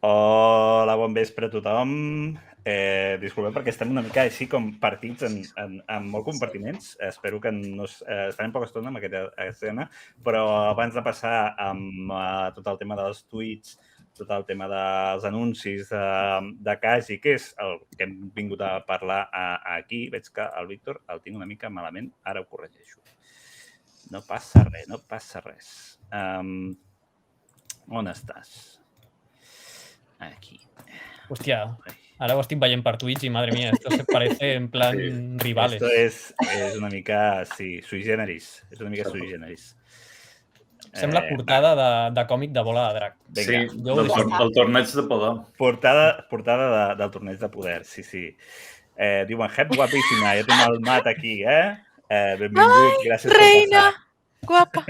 Hola, bon vespre a tothom. Disculpeu perquè estem una mica així com partits en molt compartiments. Espero que no estarem poca estona amb aquesta escena, però abans de passar amb tot el tema dels tuits, tot el tema dels anuncis de Kaji, que és el que hem vingut a parlar aquí, veig que el Víctor el tinc una mica malament, ara ho corregeixo. No passa res, no passa res. On estàs? Aquí. Hòstia, ara ho estic veient per Twitch i, madre mía, esto se parece en plan rivales. Esto és una mica, sí, sui generis. És una mica sui generis. Sembla portada de còmic de Bola de Drac. Sí, del torneig de poder. Portada del torneig de poder, sí, sí. Diuen, Hep guapíssima, jo tinc el mat aquí, benvingut, gràcies per passar. Guapa.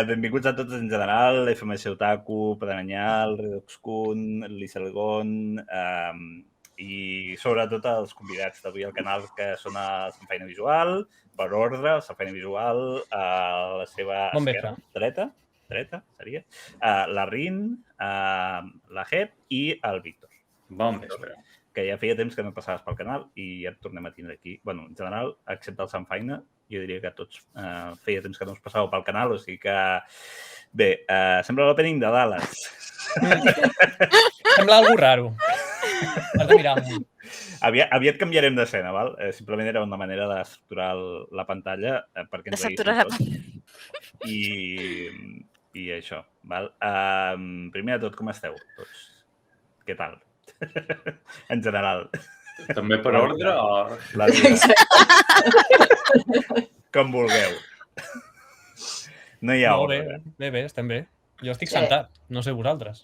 Benvinguts a tots en general, FMC Otaku, Pedanyal, Redox-kun, Liselgon i sobretot els convidats d'avui al canal que són a Samfaina Visual, per ordre, Samfaina Visual, a la seva esquerra, dreta, seria, la Rin, la Hep i el Víctor. Bon vespre. Que ja feia temps que no passaves pel canal i ja et tornem a tindre aquí. Bueno, en general, excepte el Samfaina, jo diria que tots feia temps que no us passàveu pel canal, o sigui que... Bé, sembla l'opening de Dallas. Sembla algo raro. Has de mirar amunt. Aviat canviarem d'escena, val? Simplement era una manera d'estructurar la pantalla perquè ens veiéssim tots. I això, val? Primer de tot, com esteu tots? Què tal? En general. També per ordre o...? La vida. Com vulgueu. No hi ha ordre. Bé, estem bé. Jo estic sentat, no sé vosaltres.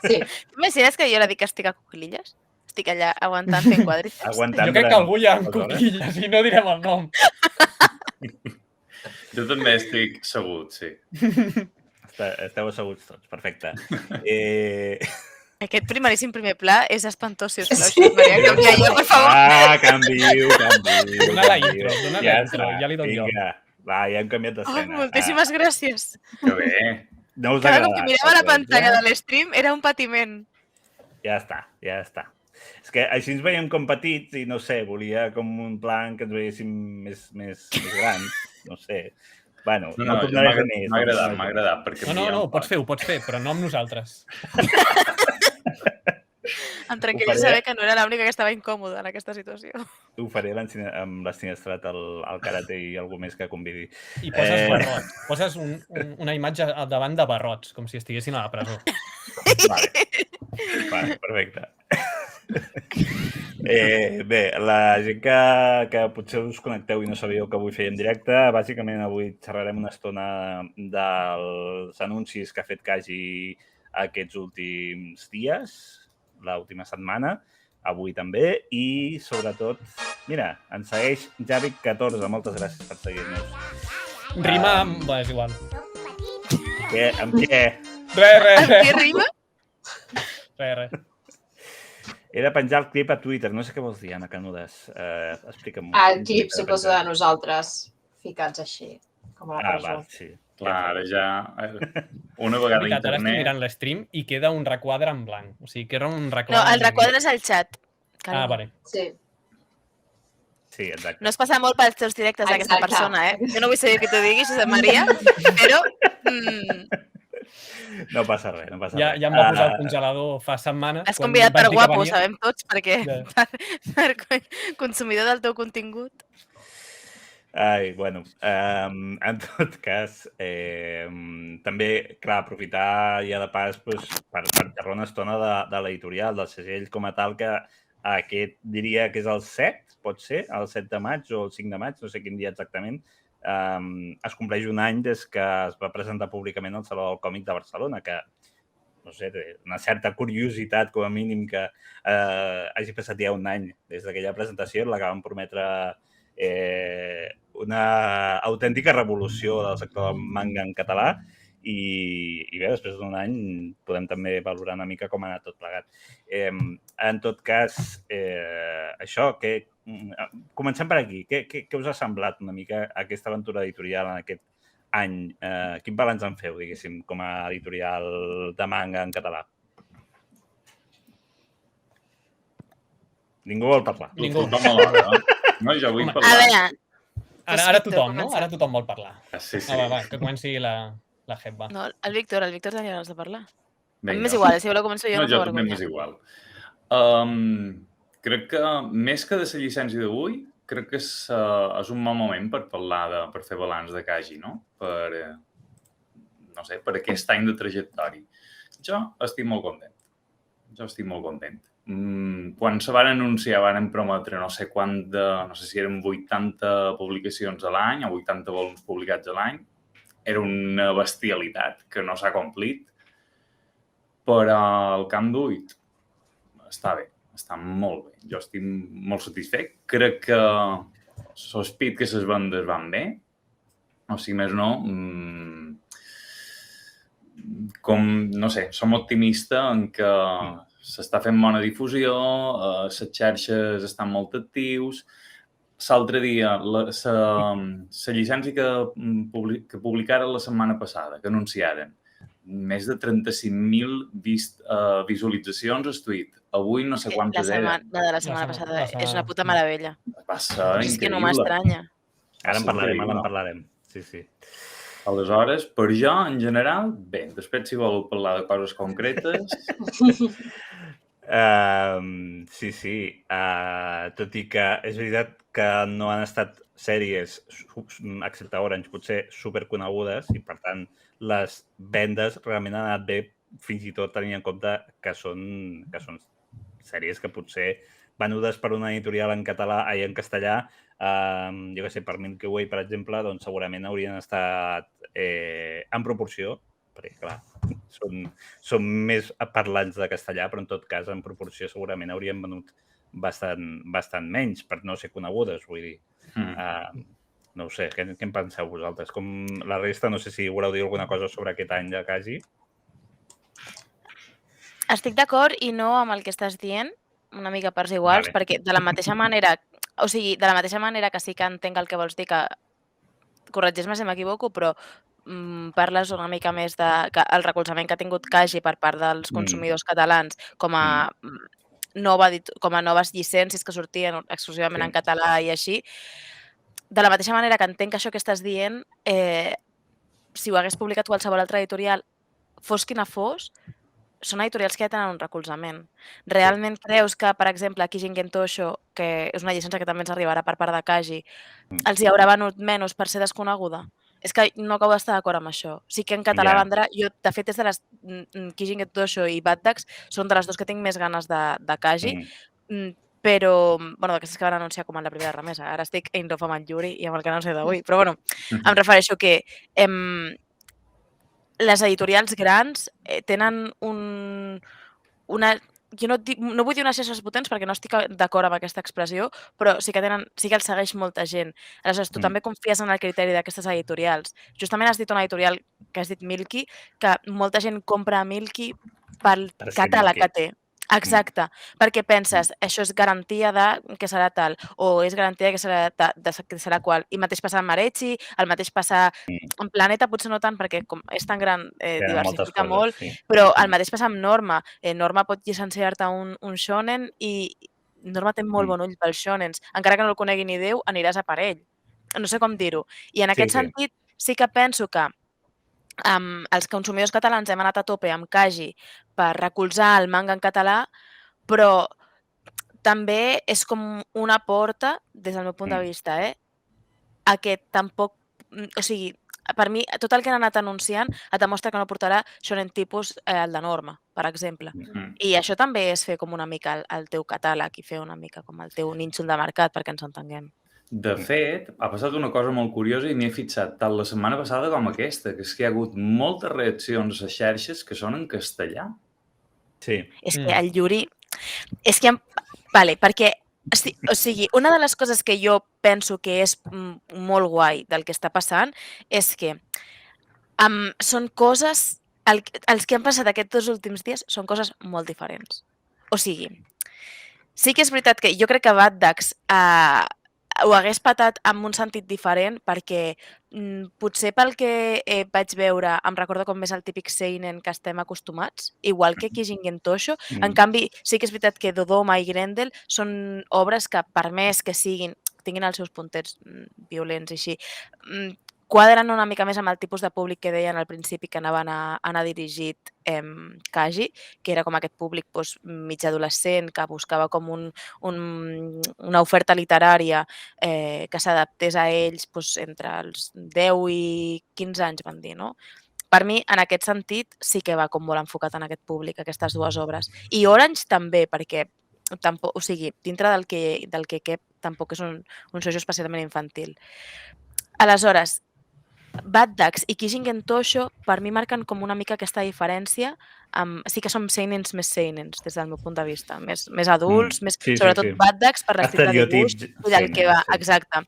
Sí. T'imagines que jo la dic que estic a cuclilles? Estic allà aguantant fent quadritos. Jo crec que algú hi ha en cuclilles i no direm el nom. Jo també estic segut, sí. Esteu asseguts tots, perfecte. Aquest primeríssim primer pla és espantós, si us plau. Maria, canvia jo, per favor. Canvio. Dóna la intro, ja li dono jo. Vinga, va, ja hem canviat d'escena. Moltíssimes gràcies. Que bé. Cada cop que mirava la pantalla de l'stream era un patiment. Ja està. És que així ens veiem com petits i no sé, volia com un plan que ens veiéssim més grans, no sé. Bueno, no tornaré a fer més. M'ha agradat. No, ho pots fer, però no amb nosaltres. Em tranquil·la saber que no era l'única que estava incòmoda en aquesta situació. Ho faré amb l'Estinestrat, el karate i algú més que convidi. I poses barrots. Poses una imatge al davant de barrots, com si estiguessin a la presó. Vale, perfecte. Bé, la gent que potser us connecteu i no sabíeu que avui fèiem directe, bàsicament avui xerrarem una estona dels anuncis que ha fet Kaji aquests últims dies, l'última setmana, avui també, i sobretot, mira, ens segueix Javic14, moltes gràcies per seguir-nos. Rima amb... Bé, és igual. Amb què? Res. Amb què rima? Res. Era penjar el clip a Twitter. No sé què vols dir, Anna Canudes. Explica'm. El clip suposo de nosaltres ficats així, com a la presó. Va, sí. Clar, ara ja... Una vegada a internet... Ara estic mirant l'stream i queda un requadre en blanc. O sigui, que era un requadre... No, el requadre és al xat. Vale. Sí. Sí, exacte. No es passa molt pels teus directes d'aquesta persona, Jo no vull saber que t'ho diguis, Josep Maria, però... No passa res. Ja em va posar el congelador fa setmanes. Has convidat per guapo, sabem tots, perquè per consumidor del teu contingut. Ai, bueno, en tot cas, també, clar, aprofitar ja de pas per xerrar una estona de l'editorial, del segell com a tal, que aquest diria que és el 7, pot ser, el 7 de maig o el 5 de maig, no sé quin dia exactament, es compleix un any des que es va presentar públicament al Saló del Còmic de Barcelona, que, no sé, té una certa curiositat, com a mínim, que hagi passat ja un any des d'aquella presentació, la que van prometre una autèntica revolució del sector del manga en català i bé, després d'un any podem també valorar una mica com ha anat tot plegat. En tot cas, això, comencem per aquí. Què us ha semblat una mica aquesta aventura editorial en aquest any? Quin balanç en feu, diguéssim, com a editorial de manga en català? Ningú vol parlar. Ningú. Tothom alhora, no? Jo vull Home, A parlar. veure, Ara Víctor, tothom, no? comença. Ara tothom vol parlar. Sí, sí. Va, que comenci la Jep, no, el Víctor tenia ganes de parlar. A mi Vinga. m'és igual, si voleu començo jo, No, no jo fa també vergonya. m'és igual. Crec que, més que de la llicència d'avui, crec que és un bon moment per parlar per fer balanç de Kaji, no? No sé, per aquest any de trajectòria. Jo estic molt content. Quan se van anunciar, van prometre no sé si eren 80 publicacions a l'any o 80 volums publicats a l'any. Era una bestialitat que no s'ha complit, però el Camp d'8 està bé, està molt bé. Jo estic molt satisfet. Crec que sospit que les vendes van bé. O sigui, més no, no sé, som optimistes en que s'està fent bona difusió, les xarxes estan molt actius. L'altre dia, la llicència que publicaren la setmana passada, que anunciaren, més de 35.000 visualitzacions al tuit. Avui no sé quantes eren. La de la setmana passada és una puta meravella. Va ser És que no increïble. m'estranya. Ara en parlarem. Sí. Aleshores, per jo, en general, bé. Després, si voleu parlar de coses concretes... Sí. Tot i que és veritat que no han estat sèries, excepte Orange, potser superconegudes i, per tant, les vendes realment han anat bé, fins i tot tenint en compte que són sèries que potser venudes per una editorial en català i en castellà, jo què sé, per Milky Way, per exemple, doncs segurament haurien estat en proporció, perquè, clar, són més parlants de castellà, però en tot cas, en proporció, segurament haurien venut bastant menys per no ser conegudes, vull dir. No ho sé, què en penseu vosaltres? Com la resta, no sé si voleu dir alguna cosa sobre aquest any de Kaji. Estic d'acord i no amb el que estàs dient, una mica parts iguals, perquè de la mateixa manera que sí que entenc el que vols dir, que corregeix-me si m'equivoco, però parles una mica més del recolzament que ha tingut Kaji per part dels consumidors catalans com a noves llicències que sortien exclusivament en català i així. De la mateixa manera que entenc que això que estàs dient, si ho hagués publicat qualsevol altra editorial, fos quina fos, són editorials que ja tenen un recolzament. Realment creus que, per exemple, Kijin Gentosho, que és una llicència que també ens arribarà per part de Kaji, els hi haurà venut menys per ser desconeguda? És que no acabo d'estar d'acord amb això. Sí que en català vendrà... Jo, de fet, és de les Kijin Gentosho i Bad Ducks són de les dues que tinc més ganes de Kaji, però, bueno, d'aquestes que van anunciar com en la primera remesa. Ara estic in love amb en Yuri i amb el que no sé d'avui, però, bueno, em refereixo que les editorials grans tenen una... Jo no vull dir unes xarxes potents perquè no estic d'acord amb aquesta expressió, però sí que els segueix molta gent. Aleshores, tu també confies en el criteri d'aquestes editorials. Justament has dit una editorial que has dit Milky, que molta gent compra a Milky pel catàleg que té. Exacte, perquè penses, això és garantia que serà tal, o és garantia que serà qual. I mateix passa amb Marechi, el mateix passa en Planeta, potser no tant, perquè com és tan gran, diversifica molt, però el mateix passa amb Norma. Norma pot llicenciar-te un shonen i Norma té molt bon ull pels shonens. Encara que no el conegui ni Déu, aniràs a per ell. No sé com dir-ho. I en aquest sentit, sí que penso que els consumidors catalans hem anat a tope amb Kaji per recolzar el manga en català, però també és com una porta, des del meu punt de vista, a que tampoc... O sigui, per mi, tot el que han anat anunciant et demostra que no portarà shonen tipus el de Norma, per exemple. I això també és fer com una mica el teu catàleg i fer una mica com el teu nínxol de mercat, perquè ens entenguem. De fet, ha passat una cosa molt curiosa i m'hi he fixat tant la setmana passada com aquesta, que és que hi ha hagut moltes reaccions a xarxes que són en castellà. Sí. És que el Yuri... És que... Vale, perquè... O sigui, una de les coses que jo penso que és molt guai del que està passant és que són coses... Els que han passat aquests 2 últims dies són coses molt diferents. O sigui, sí que és veritat que jo crec que Bad Ducks ho hagués patat en un sentit diferent perquè potser pel que vaig veure, em recorda com més el típic seinen que estem acostumats, igual que Kijingen Tosho. En canvi, sí que és veritat que Dodoma i Grendel són obres que, per més que tinguin els seus puntets violents i així, quadren una mica més amb el tipus de públic que deien al principi que anava a anar dirigit Kaji, que era com aquest públic mig adolescent que buscava com una oferta literària que s'adaptés a ells entre els 10 i 15 anys, van dir, no? Per mi, en aquest sentit, sí que va com molt enfocat en aquest públic, aquestes dues obres. I Orange també, perquè tampoc, o sigui, dintre del que cap, tampoc és un shoujo especialment infantil. Aleshores, Bad Ducks i Kijingen Tosho per mi marquen com una mica aquesta diferència. Sí que som seinens més seinens des del meu punt de vista, més adults, sobretot Bad Ducks per l'estil de dibuix i del que va, exacte.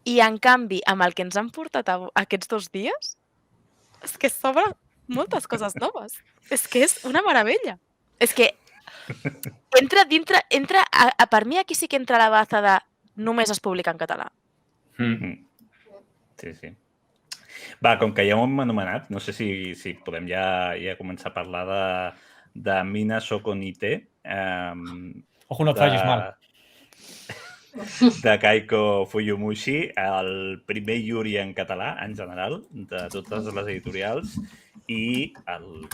I en canvi, amb el que ens han portat aquests 2 dies, és que s'obren moltes coses noves. És que és una meravella. És que entra, per mi aquí sí que entra la baza de només es publica en català. Sí. Va, com que ja ho hem anomenat, no sé si podem ja començar a parlar de Mina Soko Nite. Ojo, no et facis mal. De Kaiko Fuyumushi, el primer yuri en català, en general, de totes les editorials, i el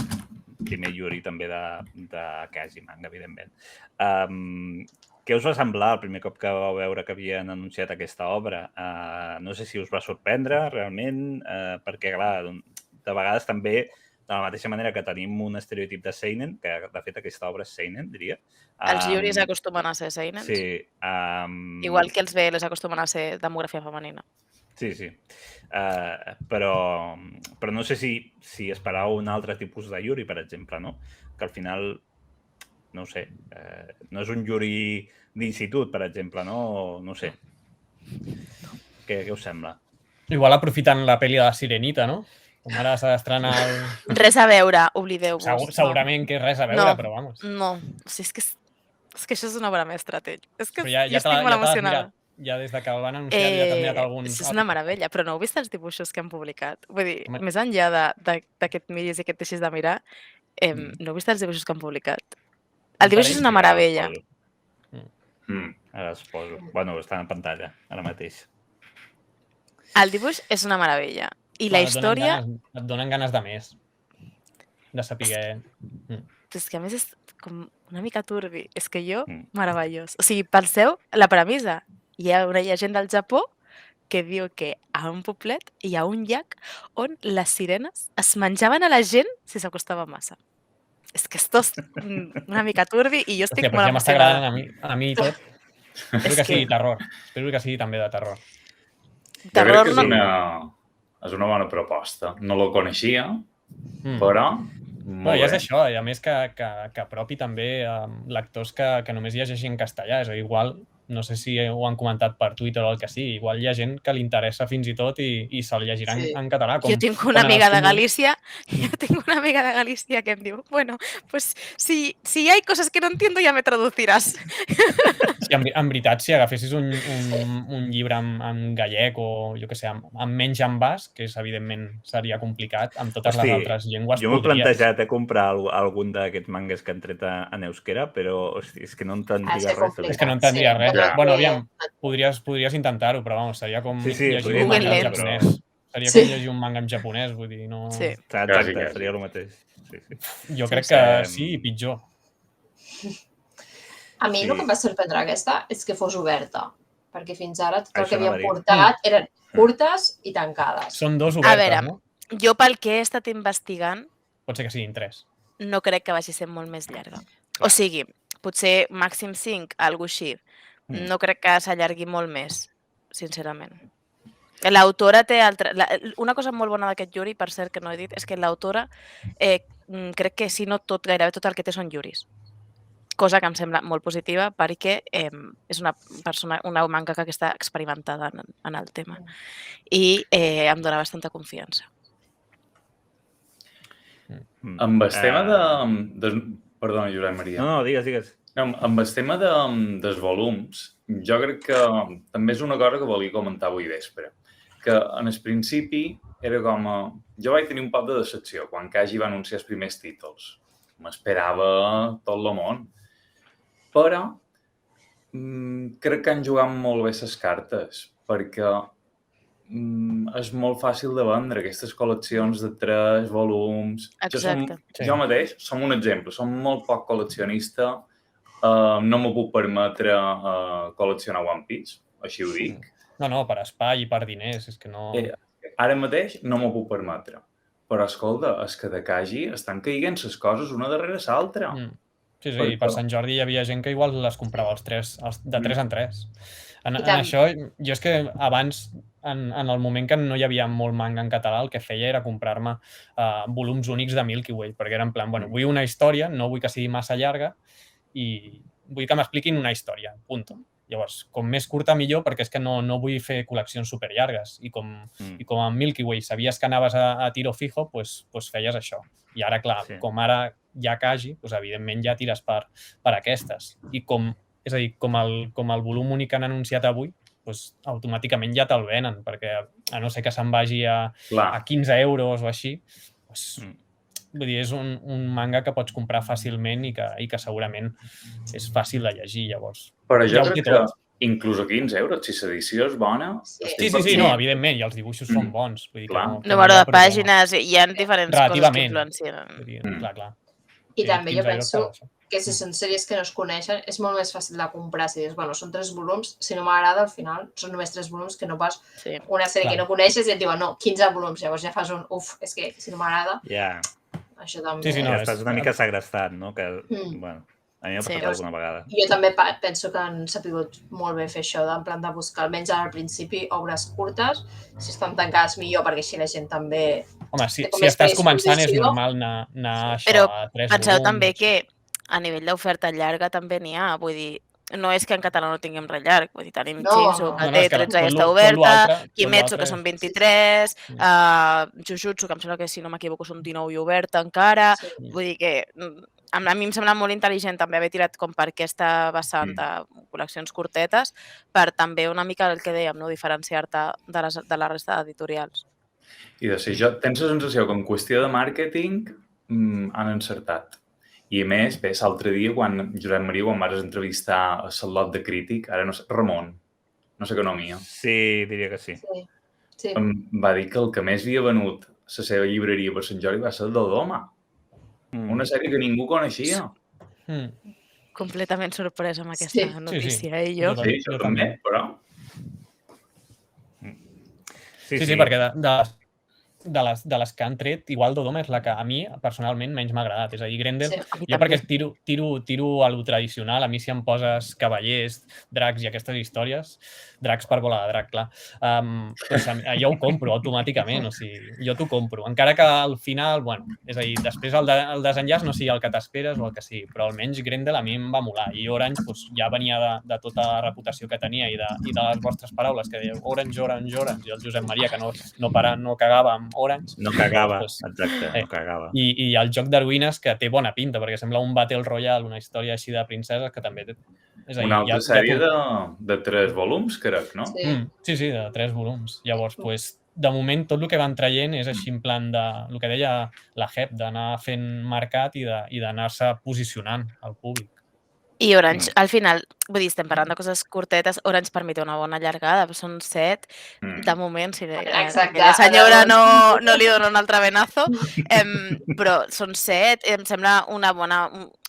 primer yuri també de Kaji Manga, evidentment. Què us va semblar el primer cop que vau veure que havien anunciat aquesta obra? No sé si us va sorprendre realment, perquè, clar, de vegades també, de la mateixa manera que tenim un estereotip de seinen, que de fet aquesta obra és seinen, diria. Els yuris acostumen a ser seinens. Sí. Igual que els BLs acostumen a ser demografia femenina. Sí. Però no sé si esperau un altre tipus de yuri, per exemple, no? Que al final, no ho sé, no és un yuri d'institut, per exemple, no? No sé. Què us sembla? Igual aprofitant la pel·li de la Sirenita, no? Com ara s'ha d'estrenar... Res a veure, oblideu-vos. Segurament que res a veure, però vamos. No, o sigui, és que això és una obra mestra, Tell. És que jo estic molt emocionada. Ja des de que el van anunciar ja t'han mirat alguns... És una meravella, però no heu vist els dibuixos que han publicat? Vull dir, més enllà que et miris i que et deixis de mirar, no heu vist els dibuixos que han publicat? El dibuix és una meravella. Ara els poso. Bueno, estan en pantalla, ara mateix. El dibuix és una meravella. I la història... Et donen ganes de més. De saber... És que a més és com una mica turbi. És que meravellós. O sigui, penseu la premissa. Hi ha una llegenda al Japó que diu que a un poblet hi ha un llac on les sirenes es menjaven a la gent si s'acostava massa. És que esto és una mica turbi i jo estic molt emocionada. Ja m'està agradant a mi tot. Espero que sigui terror. Espero que sigui també de terror. Jo crec que és una bona proposta. No la coneixia, però... Ja és això, i a més que apropi també lectors que només llegeixin en castellà. És a dir, igual, no sé si ho han comentat per Twitter o el que sigui, igual hi ha gent que li interessa fins i tot i se'l llegiran en català. Jo tinc una amiga de Galícia que em diu, bueno, pues si hay cosas que no entiendo ya me traducirás. Sí, en veritat, si agafessis un llibre en gallec o, jo què sé, amb menys envàs, que evidentment seria complicat, amb totes les altres llengües jo m'he plantejat comprar algun d'aquests mangas que han tret en euskera, però és que no entendria res. És que no entendria res. Bueno, aviam, podries intentar-ho, però vamos, seria com llegir un manga en japonès. Seria com llegir un manga en japonès, vull dir, no... Sí, exacte, seria el mateix. Jo crec que sí, i pitjor. A mi el que em va sorprendre aquesta és que fos oberta, perquè fins ara tot el que havien portat eren curtes i tancades. Són 2 obertes, no? A veure, jo pel que he estat investigant... Pot ser que siguin 3. No crec que vagi ser molt més llarga. O sigui, potser màxim 5, alguna cosa així. No crec que s'allargui molt més, sincerament. L'autora té una cosa molt bona d'aquest yuri, per cert, que no he dit, és que l'autora crec que si no tot, gairebé tot el que té són yuris. Cosa que em sembla molt positiva perquè és una mangaka que està experimentada en el tema. I em dona bastanta confiança. Amb el tema de... Perdona, Josep Maria. No, digues. Amb el tema dels volums, jo crec que també és una cosa que volia comentar avui vespre, que en el principi era com... Jo vaig tenir un poc de decepció quan Kaji va anunciar els primers títols. M'esperava tot el món. Però crec que han jugat molt bé les cartes, perquè és molt fàcil de vendre aquestes col·leccions de 3 volums. Exacte. Jo mateix som un exemple, som molt poc col·leccionista, no m'ho puc permetre col·leccionar One Piece, així ho dic. No, per espai i per diners, és que no... Ara mateix no m'ho puc permetre, però escolta, és que de Kaji estan caiguent les coses una darrere l'altra. Sí, i per Sant Jordi hi havia gent que igual les comprava de 3 en 3. En això, jo és que abans, en el moment que no hi havia molt manga en català, el que feia era comprar-me volums únics de Milky Way, perquè era en plan, bueno, vull una història, no vull que sigui massa llarga i vull que m'expliquin una història, punto. Llavors, com més curta millor, perquè és que no vull fer col·leccions superllargues i com amb Milky Way sabies que anaves a tiro fijo, doncs feies això. I ara, clar, com ara hi ha Kaji, doncs evidentment ja tires per aquestes. I és a dir, com el volum únic que han anunciat avui, doncs automàticament ja te'l venen, perquè a no ser que se'n vagi a 15 euros o així, vull dir, és un manga que pots comprar fàcilment i que segurament és fàcil de llegir, llavors. Però jo crec que inclús a 15 euros, si l'edició és bona... Sí, no, evidentment, i els dibuixos són bons. Vull dir que número de pàgines, hi ha diferents coses que influencien. Clar. I també jo penso que si són sèries que no es coneixen, és molt més fàcil de comprar. Si dius, bueno, són 3 volums, si no m'agrada, al final són només 3 volums, que no pas una sèrie que no coneixes i et diuen, no, 15 volums, llavors ja fas és que si no m'agrada, això també... Sí, no, estàs una mica segrestat, no? Que, bueno, a mi m'ha passat alguna vegada. Jo també penso que han sapigut molt bé fer això, en plan de buscar, almenys al principi, obres curtes, si estan tancades millor, perquè així la gent també... Home, si estàs començant és normal anar a 3 volums. Però penseu també que a nivell d'oferta llarga també n'hi ha, vull dir, no és que en català no tinguem res llarg, vull dir, tenim Chainsaw, que té 13 i està oberta, Kimetsu, que són 23, Jujutsu, que em sembla que, si no m'equivoco, són 19 i oberta encara, vull dir que a mi em sembla molt intel·ligent també haver tirat com per aquesta vessant de col·leccions curtetes, per també una mica el que dèiem, no? Diferenciar-te de la resta d'editorials. I de ser jo, tens la sensació que en qüestió de màrqueting han encertat. I a més, bé, l'altre dia, Josep Maria, quan vas entrevistar a Salot de Crític, ara no sé, Ramon, no sé què economia. Sí, diria que sí. Em va dir que el que més havia venut la seva llibreria per Sant Jordi va ser el Dodoma. Una sèrie que ningú coneixia. Completament sorpresa amb aquesta notícia, jo. Sí, jo també, però... Sí, perquè de les que han tret, igual Dodoma és la que a mi, personalment, menys m'ha agradat. És a dir, Grendel, jo perquè tiro a lo tradicional, a mi si em poses cavallers, dracs i aquestes històries, dracs per bola de drac, clar, jo ho compro automàticament, o sigui, jo t'ho compro. Encara que al final, bueno, és a dir, després el desenllaç no sigui el que t'esperes o el que sigui, però almenys Grendel a mi em va molar. I Orange ja venia de tota la reputació que tenia i de les vostres paraules, que dèieu Orange, i el Josep Maria, que no cagava amb Orange. No cagava, exacte, no cagava. I el joc d'heroïnes, que té bona pinta, perquè sembla un Battle Royale, una història així de princeses, que també té... Una altra sèrie de 3 volums, crec, no? Sí, de 3 volums. Llavors, de moment, tot el que van traient és així en plan de... El que deia la Hep, d'anar fent mercat i d'anar-se posicionant al públic. I Orange, al final, vull dir, estem parlant de coses curtetes, Orange per mi té una bona llargada, són 7, de moment, si aquella senyora no li dona un altre venazo, però són 7, em sembla una bona,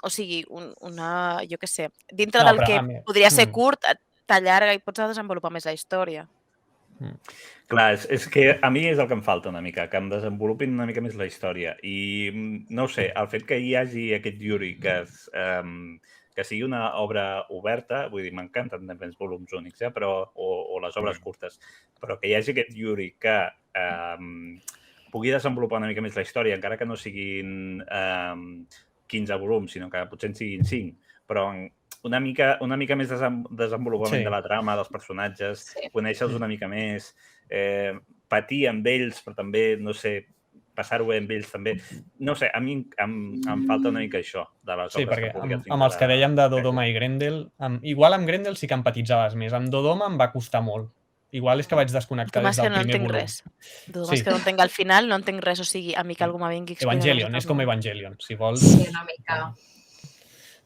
o sigui, jo què sé, dintre del que podria ser curt, t'allarga i pots desenvolupar més la història. Clar, és que a mi és el que em falta una mica, que em desenvolupin una mica més la història. I no ho sé, el fet que hi hagi aquest Yuri que sigui una obra oberta, vull dir, m'encanten també els volums únics, o les obres curtes, però que hi hagi aquest Yuri que pugui desenvolupar una mica més la història, encara que no siguin 15 volums, sinó que potser en siguin 5, però una mica més desenvolupament de la trama, dels personatges, conèixer-los una mica més, patir amb ells, però també, no sé, passar-ho bé amb ells també. No sé, a mi em falta una mica això de les obres que publiques. Amb els que dèiem de Dodoma i Grendel, igual amb Grendel sí que empatitzaves més. Amb Dodoma em va costar molt. Igual és que vaig desconnectar des del primer volum. Dudom és que no entenc al final, no entenc res, o sigui, a mi que algú m'ha vingui explicar. Evangelion, és com Evangelion, si vols. Sí, una mica.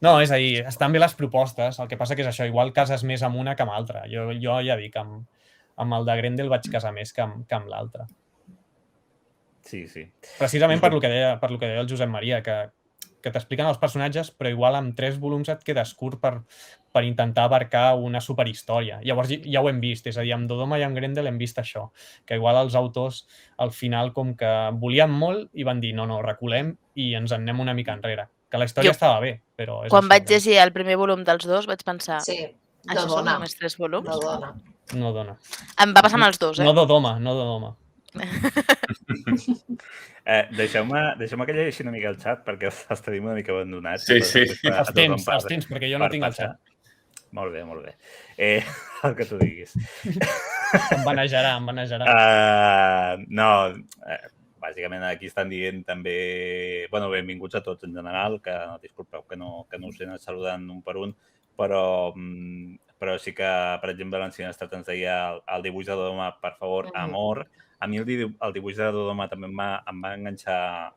No, és a dir, estan bé les propostes, el que passa que és això, igual cases més amb una que amb l'altra. Jo ja dic, amb el de Grendel vaig casar més que amb l'altre. Sí, sí. Precisament per lo que deia el Josep Maria, que t'expliquen els personatges, però igual amb 3 volums et quedes curt per intentar abarcar una superhistòria. Llavors ja ho hem vist, és a dir, amb Dodoma i amb Grendel hem vist això, que igual els autors al final com que volien molt i van dir no, reculem i ens en anem una mica enrere. Que la història estava bé, però... Quan vaig llegir el primer volum dels 2 vaig pensar... Sí, això són només 3 volums? No dona. Em va passar amb els 2, No Dodoma. Deixeu-me que llegeixi una mica el xat perquè els tenim una mica abandonats. Sí. Els tens, perquè jo no tinc el xat. Molt bé. El que tu diguis. Em banejarà. No, bàsicament aquí estan dient també... Bueno, benvinguts a tots en general, que disculpeu que no us he anat saludant un per un, però sí que, per exemple, l'Encinestat ens deia el dibuix de Dodoma, per favor, amor. A mi el dibuix de Dodoma també em va enganxar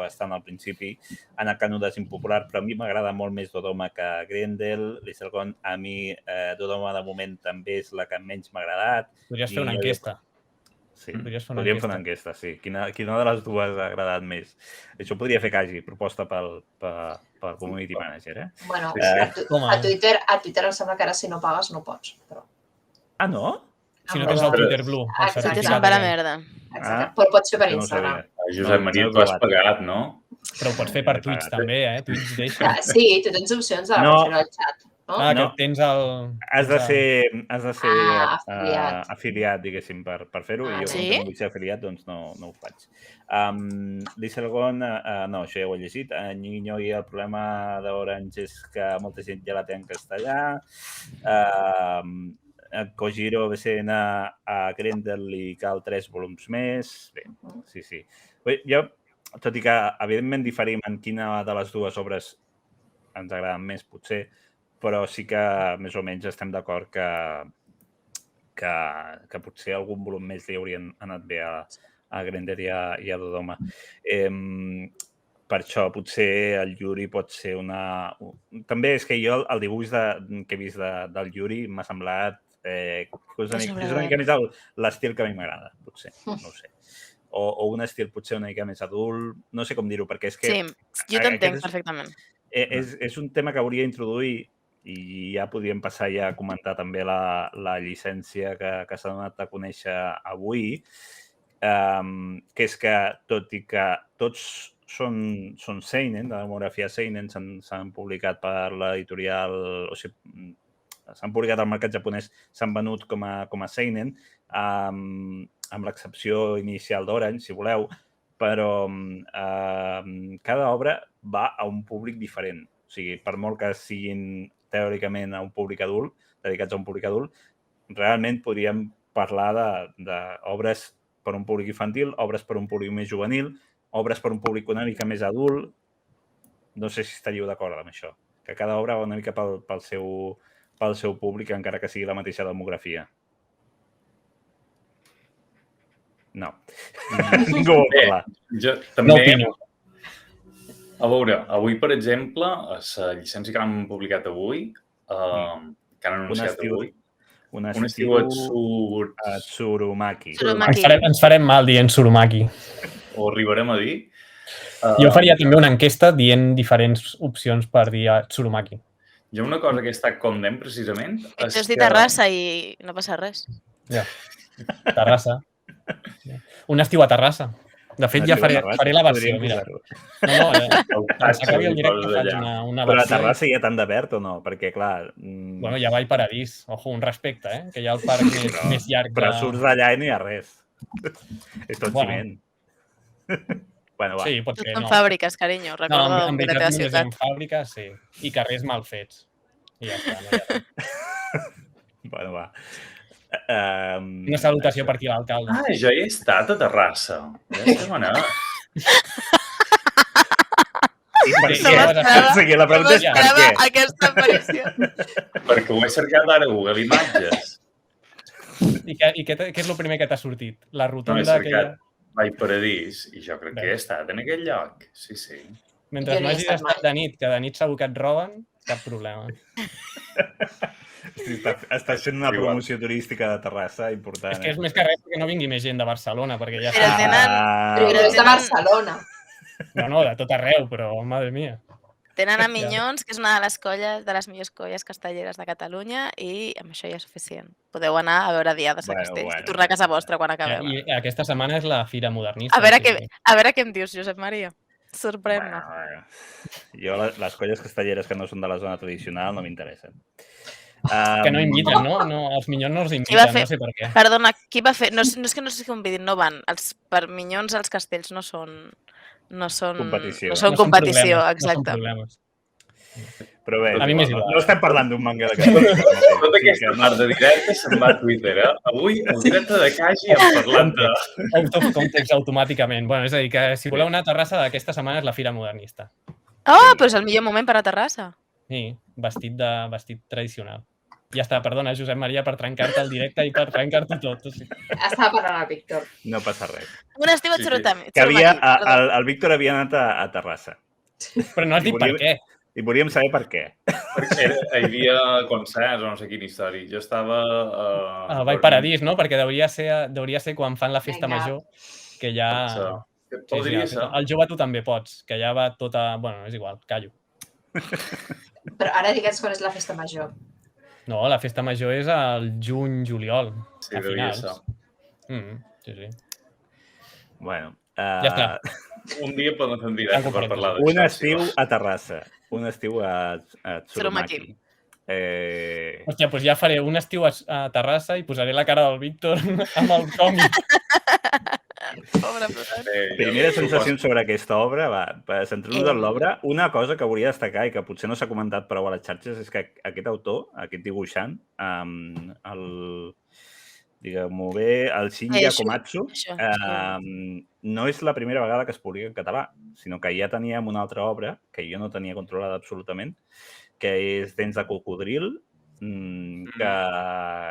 bastant al principi. Anna Canuda és impopular, però a mi m'agrada molt més Dodoma que Grendel. Lisselgon, a mi Dodoma de moment també és la que menys m'ha agradat. Podries fer una enquesta. Sí, podríem fer una enquesta, sí. Quina de les dues ha agradat més? Això podria fer Kaji, proposta pel community manager, eh? Bueno, a Twitter em sembla que ara si no pagues no pots, però... Ah, no? Si no tens el Twitter Blue. Twitter se'n va la merda. Exacte, però pots fer per Instagram. Josep Maria, tu has pagat, no? Però ho pots fer per Twitch també, eh? Twitch deixa. Sí, tu tens opcions a la versió del xat. Que tens el... Has de ser afiliat, diguéssim, per fer-ho, i jo com que no vull ser afiliat, doncs no ho faig. Lisselgon, no, això ja ho he llegit. Niño i el problema d'Orange és que molta gent ja la té en castellà. Kojiro BCN a Grendel li cal 3 volums més. Bé, sí. Jo, tot i que evidentment diferim en quina de les dues obres ens agraden més, potser, però sí que més o menys estem d'acord que potser algun volum més li haurien anat bé a Grendel i a Dodoma. Per això potser el Yuri pot ser una... També és que jo el dibuix que he vist del Yuri m'ha semblat és una mica més l'estil que a mi m'agrada, potser, no ho sé. O un estil potser una mica més adult, no sé com dir-ho, perquè és que... Sí, jo t'entenc perfectament. És un tema que hauria d'introduir i ja podríem passar ja a comentar també la llicència que s'ha donat a conèixer avui, que és que, tot i que tots són seinen, de demografia seinen, s'han publicat per l'editorial, o sigui, s'han publicat al mercat japonès, s'han venut com a seinen, amb l'excepció inicial d'Orange, si voleu, però cada obra va a un públic diferent. O sigui, per molt que siguin teòricament a un públic adult, dedicats a un públic adult, realment podríem parlar d'obres per un públic infantil, obres per un públic més juvenil, obres per un públic una mica més adult. No sé si estaríeu d'acord amb això, que cada obra va una mica pel seu públic, encara que sigui la mateixa demografia. No. Ningú vol parlar. Jo també... A veure, avui, per exemple, la llicència que han publicat avui, que han anunciat avui, un estiu a Tsurumaki. Ens farem mal dient Tsurumaki. Ho arribarem a dir. Jo faria també una enquesta dient diferents opcions per dir a Tsurumaki. Jo una cosa que he estat condemn, precisament... Ets dit Terrassa i no passa res. Ja, Terrassa. Un estiu a Terrassa. De fet, ja faré la versió, mira. S'acabi el directe, faig una versió. Però a Terrassa hi ha tant de verd o no? Perquè, clar... Bueno, ja va a Paradís. Ojo, un respecte, que hi ha el parc més llarg. Però surts d'allà i no hi ha res. És tot ciment. Bueno, va. Sí, potser no. Tot en fàbriques, carinyo. Recorda en de la teva ciutat. En fàbriques, sí. I carrers mal fets. I ja està, no hi ha res. Bueno, va. Una salutació per aquí a l'alcalde. Jo he estat a Terrassa. Ja estem anant. La pregunta és per què? Aquesta aparició. Perquè ho he cercat ara a Google Imatges. I què és el primer que t'ha sortit? La No, he rotonda aquella... cercat Vallparadís i jo crec que he estat en aquell lloc. Sí, sí. Mentre no hagis estat de nit, que de nit segur que et roben, cap problema. Estàs fent una promoció turística de Terrassa important. És que és més que res perquè no vingui més gent de Barcelona, perquè ja Però tenen... Però no és de Barcelona. No, de tot arreu, però, madre mia. Tenen a Minyons, que és una de les millors colles castelleres de Catalunya, i amb això ja és suficient. Podeu anar a veure diades de castells i tornar a casa vostra quan acabeu. I aquesta setmana és la Fira Modernista. A veure què em dius, Josep Maria. Sorprèn-me. Jo les colles castelleres que no són de la zona tradicional no m'interessen. Que no inviten, no? Els Minyons no els inviten, no sé per què. Perdona, qui va fer? No és que no sé si convidin, no van. Per Minyons els castells no són competició. No són competició, exacte. No són problemes. Però bé, a mi m'és igual. No estem parlant d'un manga de castells. Tota aquesta part de directe se'n va a Twitter, eh? Avui, el directe de Kaji, hem parlat de... Out of context automàticament. Bueno, és a dir, que si voleu anar a Terrassa, aquesta setmana és la Fira Modernista. Però és el millor moment per a Terrassa. Sí, vestit tradicional. Ja està, perdona, Josep Maria, per trencar-te el directe i per trencar-te tot. Estava parlant el Víctor. No passa res. Un estiu a Xerotami. El Víctor havia anat a Terrassa. Però no has dit per què. I volíem saber per què. Perquè hi havia concerts o no sé quina història. Jo estava... A Vallparadís, no? Perquè hauria ser quan fan la festa major, que ja... Podria ser. El jove tu també pots, que ja va tota... Bueno, és igual, callo. Però ara digues quan és la festa major. No, la festa major és al juny-juliol. Sí, devia ser. Sí. Bueno. Ja està. Un dia podem fer un directe per parlar d'això. Un estiu a Terrassa. Un estiu a Tsurumaki. Hòstia, doncs ja faré un estiu a Terrassa i posaré la cara del Víctor amb el còmic. Pobre Ferran. Primeres sensacions sobre aquesta obra, centrant-nos en l'obra, una cosa que volia destacar i que potser no s'ha comentat prou a les xarxes és que aquest autor, aquest dibuixant, diguem-ho bé, el Shinya Komatsu, no és la primera vegada que es publica en català, sinó que ja teníem una altra obra, que jo no tenia controlada absolutament, que és Dents de cocodril, que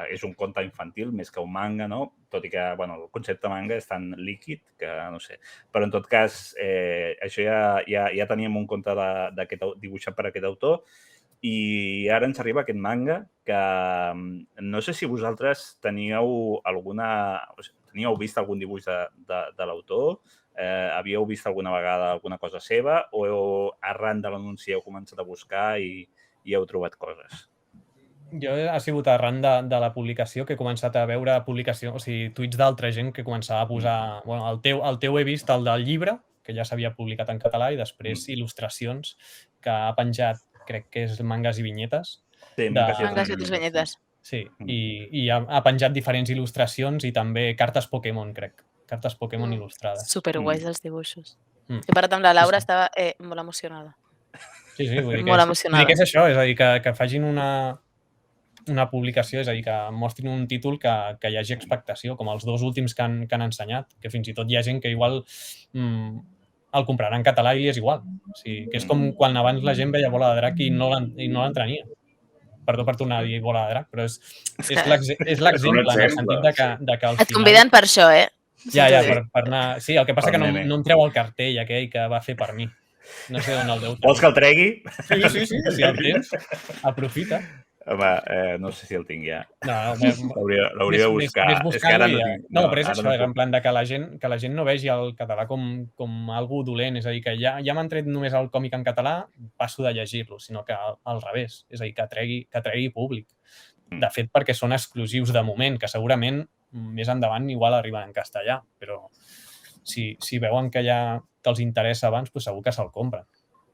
és un conte infantil més que un manga, no? Tot i que el concepte manga és tan líquid que no sé. Però en tot cas, això ja teníem un conte dibuixat per aquest autor i ara ens arriba aquest manga que no sé si vosaltres teníeu vist algun dibuix de l'autor, havíeu vist alguna vegada alguna cosa seva o arran de l'anunci heu començat a buscar i heu trobat coses? Jo ha sigut arran de la publicació que he començat a veure tuits d'altra gent que començava a posar... El teu he vist, el del llibre, que ja s'havia publicat en català, i després il·lustracions que ha penjat, crec que és mangas i vinyetes. Sí, mangas i vinyetes. Sí, i ha penjat diferents il·lustracions i també cartes Pokémon, crec. Cartes Pokémon il·lustrades. Superguais els dibuixos. He parlat amb la Laura, estava molt emocionada. Sí, vull dir molt emocionada. Que és això, és a dir, que facin una publicació, és a dir, que mostrin un títol que hi hagi expectació, com els dos últims que han ensenyat, que fins i tot hi ha gent que igual el comprarà en català i li és igual. O sigui, que és com quan abans la gent veia Bola de Drac i no l'entrenia. Perdó per tornar a dir Bola de Drac, però és l'exemple en el sentit de que al final... Et conviden per això, Ja, per anar... Sí, el que passa que no em treu el cartell aquell que va fer per mi. No sé on el deu tenir. Vols que el tregui? Sí, si el tens, aprofita. Home, no sé si el tinc ja. No, l'hauria de buscar. No, però és això, en plan que la gent no vegi el català com algo dolent, és a dir, que ja m'han tret només el còmic en català, passo de llegir-lo, sinó que al revés, és a dir, que tregui públic. De fet, perquè són exclusius de moment, que segurament més endavant igual arriben en castellà, però si veuen que els interessa abans, doncs segur que se'l compren.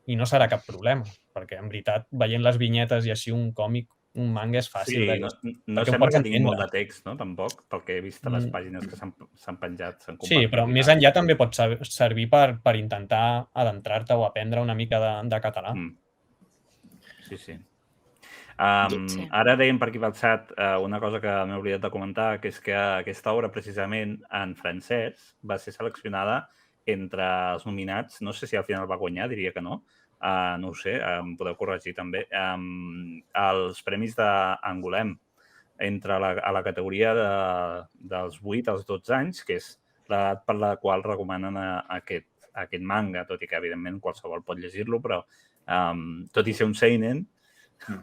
I no serà cap problema, perquè en veritat, veient les vinyetes i així un còmic, un manga és fàcil. Sí, no sembla que tingui molt de text, no? Tampoc, pel que he vist a les pàgines que s'han penjat. Sí, però més enllà també pot servir per intentar adentrar-te o aprendre una mica de català. Sí. Ara dèiem per aquí pel xat una cosa que m'he oblidat de comentar, que és que aquesta obra, precisament, en francès, va ser seleccionada entre els nominats, no sé si al final va guanyar, diria que no, no ho sé, em podeu corregir també, els premis d'Angoulême, a la categoria dels 8 als 12 anys, que és l'edat per la qual recomanen aquest manga, tot i que, evidentment, qualsevol pot llegir-lo, però tot i ser un seinen,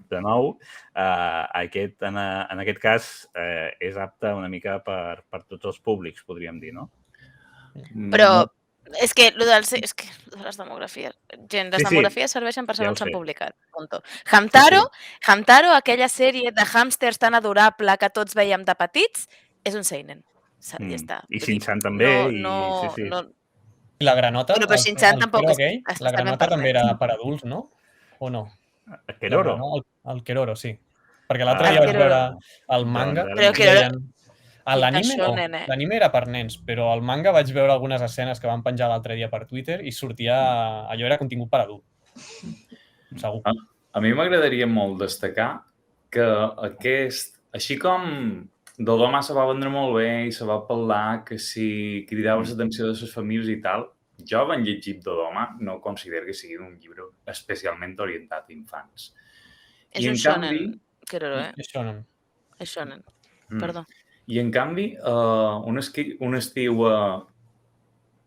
de nou, en aquest cas és apte una mica per tots els públics, podríem dir, no? Però és que les demografies... Gent, les demografies serveixen per saber on s'han publicat. Hamtaro, aquella sèrie de hàmsters tan adorable que tots veiem de petits, és un seinen. Ja està. I Shin-chan també. I la granota? Però Shin-chan tampoc la granota també era per adults, no? O no? El Keroro? El Keroro, sí. Perquè l'altre dia vaig veure el manga. Però el Keroro... L'anime no, l'anime era per nens, però al manga vaig veure algunes escenes que van penjar l'altre dia per Twitter i sortia... Allò era contingut per adult. Segur. A mi m'agradaria molt destacar que així com Dodoma se va vendre molt bé i se va parlar que si cridava l'atenció de les famílies i tal, jo, havent llegit Dodoma, no considero que sigui un llibre especialment orientat a infants. És un shonen, Keroro, És shonen. És shonen, perdó. I, en canvi, un estiu a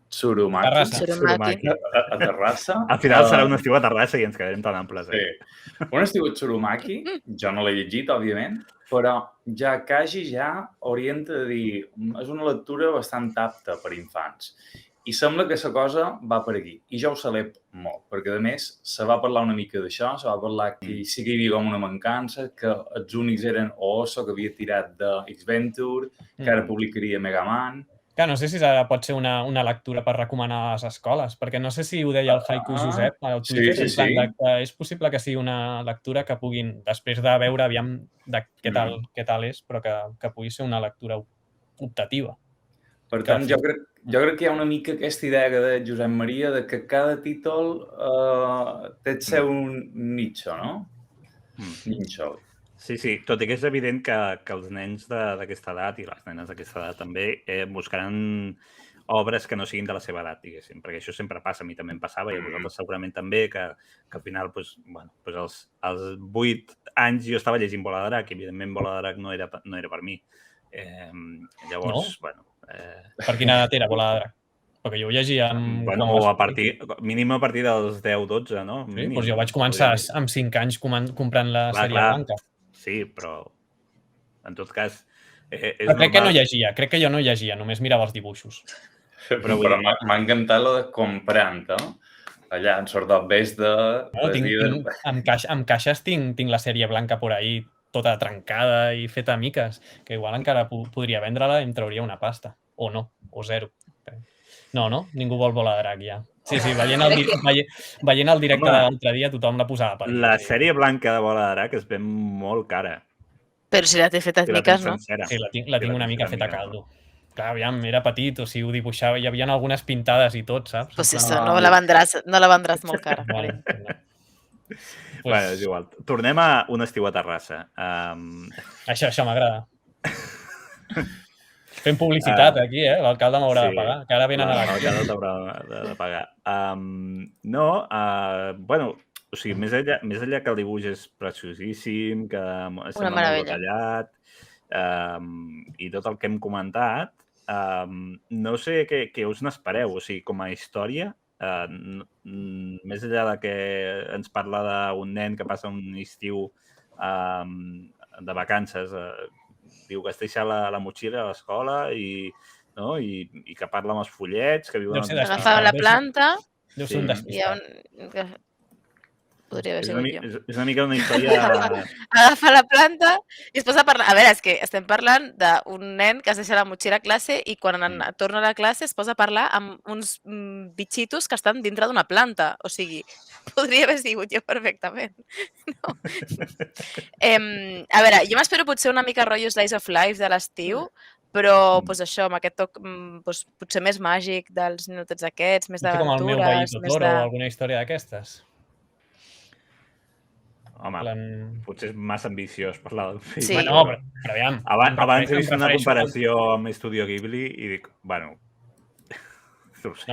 Tsurumaki, a Terrassa... Al final serà un estiu a Terrassa i ens quedarem tan amples. Sí. Un estiu a Tsurumaki, jo no l'he llegit, òbviament, però ja quasi orienta a dir és una lectura bastant apta per infants. I sembla que la cosa va per aquí. I jo ho celeb molt, perquè, a més, se va parlar una mica d'això, se va parlar que sí que hi havia com una mancança, que els únics eren Oso, que havia tirat de X-Venture, que ara publicaria Mega Man... Clar, no sé si ara pot ser una lectura per recomanar a les escoles, perquè no sé si ho deia el Haiku Josep al Twitter, que és possible que sigui una lectura que puguin, després de veure aviam què tal és, però que pugui ser una lectura optativa. Per tant, jo crec que hi ha una mica aquesta idea de Josep Maria de que cada títol té el seu nicho, no? Nicho. Sí, tot i que és evident que els nens d'aquesta edat i les nenes d'aquesta edat també buscaran obres que no siguin de la seva edat, diguéssim, perquè això sempre passa, a mi també em passava i a vosaltres segurament també, que al final, als 8 anys jo estava llegint Bola de Drac i evidentment Bola de Drac no era per mi. Llavors, bueno... Per quina edat era Bola de Drac? Perquè jo ho llegia mínim a partir dels 10-12, no? Sí, doncs jo vaig començar amb 5 anys comprant la sèrie blanca. Sí, però en tot cas... Però crec que jo no llegia, només mirava els dibuixos. Però m'ha encantat lo de comprant, no? Allà, en sort d'obvés de... Amb caixes tinc la sèrie blanca por ahí, tota trencada i feta a miques, que igual encara podria vendre-la i em trauria una pasta. O no, o zero. No, ningú vol Bola de Drac ja. Sí, veient el directe de l'altre dia tothom la posava per aquí. La sèrie blanca de Bola de Drac es ven molt cara. Però si la té feta a miques, no? Sí, la tinc una mica feta a caldo. Clar, aviam, era petit, o sigui, ho dibuixava, hi havia algunes pintades i tot, saps? Pues això, no la vendràs molt cara. Bueno, és igual. Tornem a un estiu a Terrassa. Això m'agrada. Fem publicitat aquí, l'alcalde m'haurà de pagar, que ara venen a l'acció. L'alcalde t'haurà de pagar. Bueno, o sigui, més enllà que el dibuix és preciosíssim, que sembla molt detallat, i tot el que hem comentat, no sé què us n'espereu, o sigui, com a història, més enllà de que ens parla d'un nen que passa un estiu de vacances, diu que es deixa la motxilla a l'escola i que parla amb els follets, que viuen... Agafava la planta... Deu ser un despistat. Podria haver sigut jo. És una mica una història... Agafa la planta i es posa a parlar... A veure, és que estem parlant d'un nen que es deixa la motxilla a classe i quan torna a la classe es posa a parlar amb uns bitxitos que estan dintre d'una planta. O sigui, podria haver sigut jo perfectament. No. A veure, jo m'espero potser una mica rotllo Slice of Life de l'estiu, però això, amb aquest toc potser més màgic dels ninotets aquests, més d'aventures... Com el meu veí Totoro o alguna història d'aquestes. Home, potser és massa ambiciós parlar d'un fill. Sí. No, però aviam. Abans he vist una comparació amb Estudio Ghibli i dic, bueno...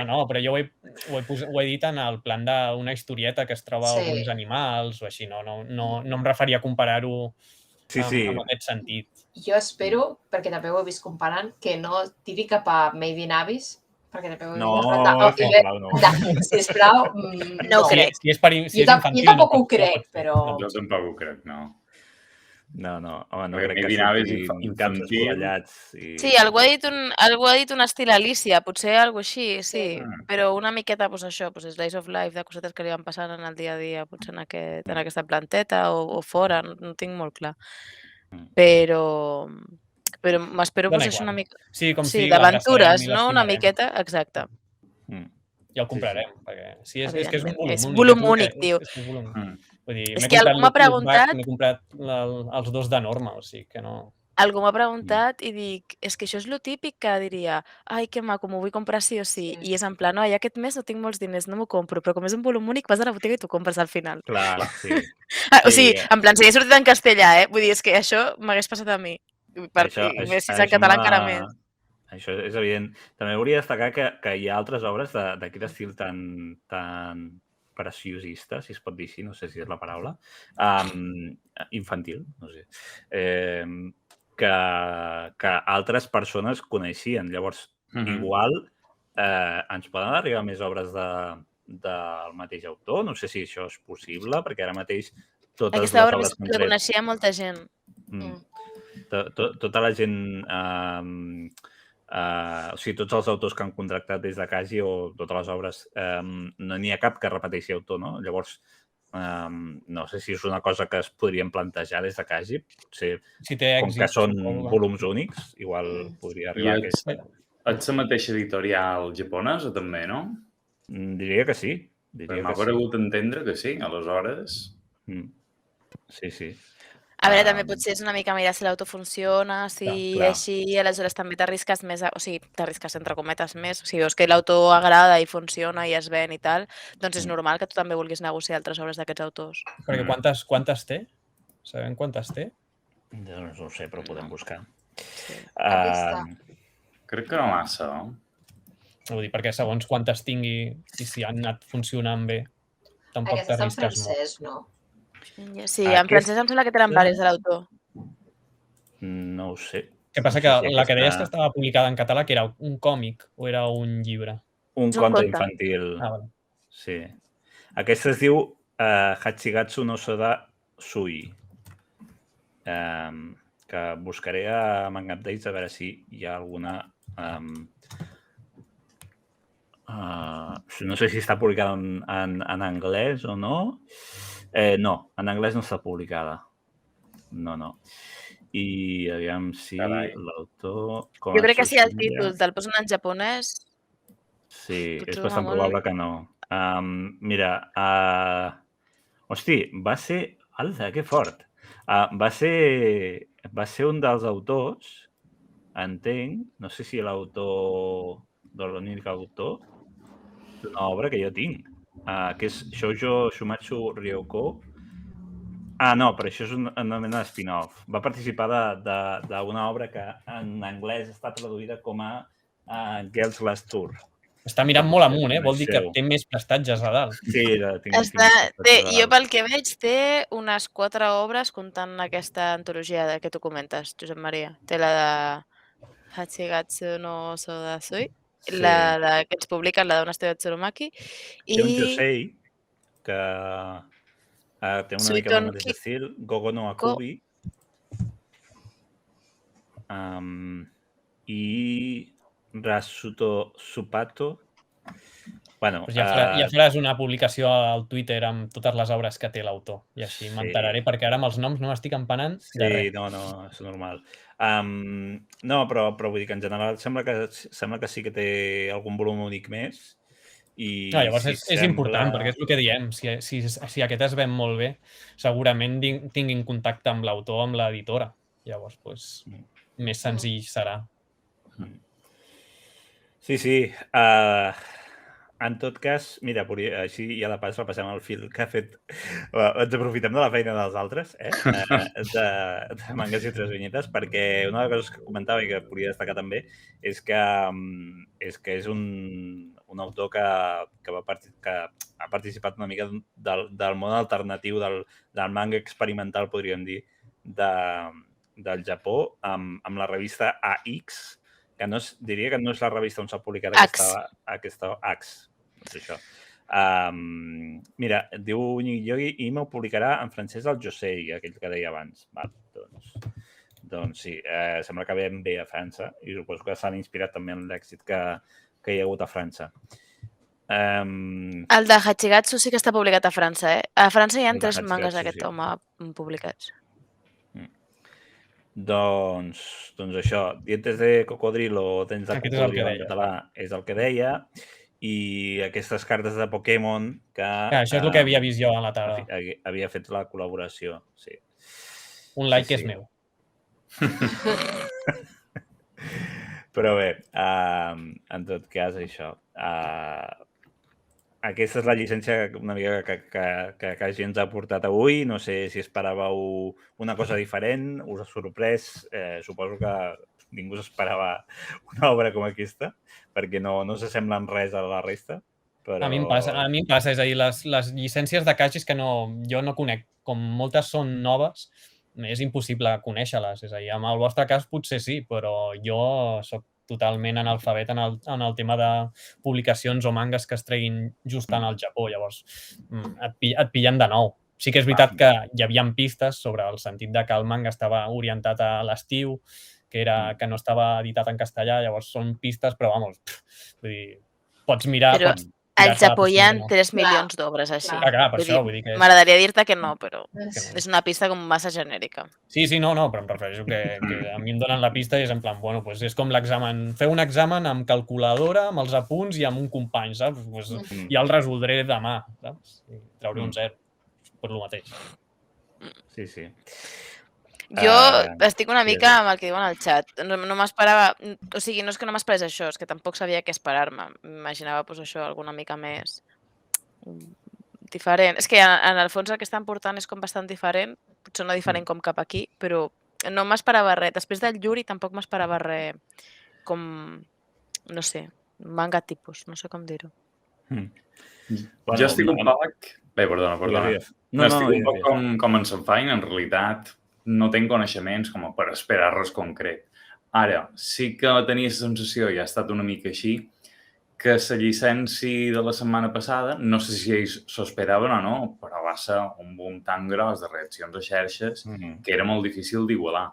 No, però jo ho he dit en el plan d'una historieta que es troba alguns animals o així, no em referia a comparar-ho en aquest sentit. Jo espero, perquè també ho he vist comparant, que no tiri cap a Made in Abyss, perquè també ho he vist no. Sisplau, no ho crec. Si és infantil, jo tampoc ho crec, però... Jo tampoc ho crec, no. No, home, no crec que surtin caps escorrellats. Sí, algú ha dit un estil Alicia, potser algo així, sí, però una miqueta, doncs això, Slice of Life, de cosetes que li van passant en el dia a dia, potser en aquesta planteta o fora, no tinc molt clar. Però m'espero això una mica... Sí, d'aventures, no? Una miqueta, exacte. Ja el comprarem, perquè és que és un volum únic. És volum únic, diu. Vull dir, és que algú m'ha preguntat... M'he comprat els 2 de norma, o sigui que no... Algú m'ha preguntat i dic, és que això és lo típic que diria, ai, que maco, m'ho vull comprar sí o sí. I és en plan, ai, aquest mes no tinc molts diners, no m'ho compro, però com és un volum únic, vas a la botiga i t'ho compres al final. Clar, sí. O sigui, en plan, si hagués sortit en castellà, vull dir, és que això m'hagués passat a mi. Si és en català encara més. Això és evident. També hauria de destacar que hi ha altres obres d'aquest estil tan preciosista, si es pot dir així, no sé si és la paraula, infantil, no sé, que altres persones coneixien. Llavors, igual ens poden arribar més obres del mateix autor. No sé si això és possible, perquè ara mateix totes les obres que la coneixia molta gent. Tota la gent... o sigui, tots els autors que han contractat des de Kaji o totes les obres, no n'hi ha cap que repeteixi autor, no? Llavors, no sé si és una cosa que es podrien plantejar des de Kaji. Potser, com que són volums únics, igual podria arribar a aquesta. Ets la mateixa editorial japonesa, també, no? Diria que sí. M'ha paregut entendre que sí, aleshores. Sí. A veure, també potser és una mica mirar si l'auto funciona, si així, aleshores també t'arrisques més, o sigui, t'arrisques entre cometes més, si veus que l'auto agrada i funciona i es ven i tal, doncs és normal que tu també vulguis negociar altres obres d'aquests autors. Perquè quantes té? Sabem quantes té? No ho sé, però podem buscar. Crec que no massa, no? Vull dir, perquè segons quantes tingui i si han anat funcionant bé, tampoc t'arrisques molt. Aquesta és en francès, no? Sí, en francès em sembla que tenen diversos de l'autor. No ho sé. Què passa que la que deies que estava publicada en català, que era un còmic o era un llibre? Un conte infantil. Sí. Aquesta es diu Hachigatsu no Soda Sui, que buscaré a Manga Updates a veure si hi ha alguna... no sé si està publicada en anglès o no. No, en anglès no està publicada. No. I aviam si l'autor... Jo crec que si el títol te'l posen en japonès... Sí, és bastant probable que no. Mira, hosti, va ser... Alta, que fort! Va ser un dels autors, entenc, no sé si l'autor de l'únic autor, d'una obra que jo tinc, que és Shoujo Shumatsu Ryoko. No, però això és una mena de spin-off. Va participar d'una obra que en anglès està traduïda com a Girls Last Tour. Està mirant molt amunt, vol dir que té més prestatges a dalt. Sí, jo pel que veig té unes 4 obres comptant aquesta antologia que tu comentes, Josep Maria. Té la de Hachigatsu no Soda Sui, la que ens publiquen, la d'una estudi de Tsurumaki. Té un Josei que té una mica el mateix estil, Gogo no Akubi. I Rasuto Supato. Bueno, ja faràs una publicació al Twitter amb totes les obres que té l'autor i així m'enteraré, perquè ara amb els noms no m'estic empanant de res. Sí, no, és normal. No, però vull dir que en general sembla que sí que té algun volum únic més. Llavors és important, perquè és el que diem. Si aquest es ven molt bé, segurament tinguin contacte amb l'autor, amb l'editora. Llavors, més senzill serà. Sí. En tot cas, mira, així ja de pas repassem el fil que ha fet. Ens aprofitem de la feina dels altres, de mangas i tres vinyetes, perquè una de les coses que comentava i que volia destacar també és que és un autor que ha participat una mica del món alternatiu del manga experimental, podríem dir, del Japó amb la revista AX, que diria que no és la revista on s'ha publicat aquesta AX. Doncs això. Mira, diu Yogi, i m'ho publicarà en francès el José, aquell que deia abans. Val, doncs sí, sembla que ve bé a França i suposo que s'han inspirat també en l'èxit que hi ha hagut a França. El de Hachigatsu sí que està publicat a França, eh? A França hi ha 3 mangas d'aquest home publicats. Doncs això, Dientes de Cocodrilo, Dents de Cocodrilo en català, és el que deia, i aquestes cartes de Pokémon que... Això és el que havia vist jo a la tarda. Havia fet la col·laboració, sí. Un like és meu. Però bé, en tot cas, això. Aquesta és la llicència una mica que Kaji ens ha portat avui. No sé si esperàveu una cosa diferent, us ha sorprès. Suposo que ningú s'esperava una obra com aquesta, perquè no s'assembla en res a la resta. Però... A mi em passa, és a dir, les llicències de Kaji que jo no conec. Com moltes són noves, és impossible conèixer-les. És a dir, en el vostre cas potser sí, però jo soc totalment analfabet en el tema de publicacions o mangas que es treguin just en el Japó. Llavors, et pillen de nou. Sí que és veritat que hi havia pistes sobre el sentit de que el manga estava orientat a l'estiu, que no estava editat en castellà, llavors són pistes, però, vamos, vull dir, pots mirar... Però al Japó hi ha 3 milions d'obres així. Clar, per això, vull dir que... M'agradaria dir-te que no, però és una pista com massa genèrica. Sí, no, però em refereixo que a mi em donen la pista i és en plan, bueno, pues és com l'examen, fer un examen amb calculadora, amb els apunts i amb un company, saps? Pues ja el resoldré demà, saps? I trauré un 0, per lo mateix. Sí. Jo estic una mica amb el que diuen al xat. No m'esperava... O sigui, no és que no m'esperés això, és que tampoc sabia què esperar-me. M'imaginava això alguna mica més diferent. És que en el fons el que estan portant és com bastant diferent, potser no diferent com cap aquí, però no m'esperava res. Després del Yuri tampoc m'esperava res com, no sé, manga tipus, no sé com dir-ho. Jo estic un poc... Bé, perdona. Estic un poc com en Sanfain, en realitat no tenc coneixements com per esperar res concret. Ara, sí que tenia la sensació, i ha estat una mica així, que la llicència de la setmana passada, no sé si ells s'ho esperaven o no, però va ser un boom tan gros de reaccions a xarxes que era molt difícil d'igualar.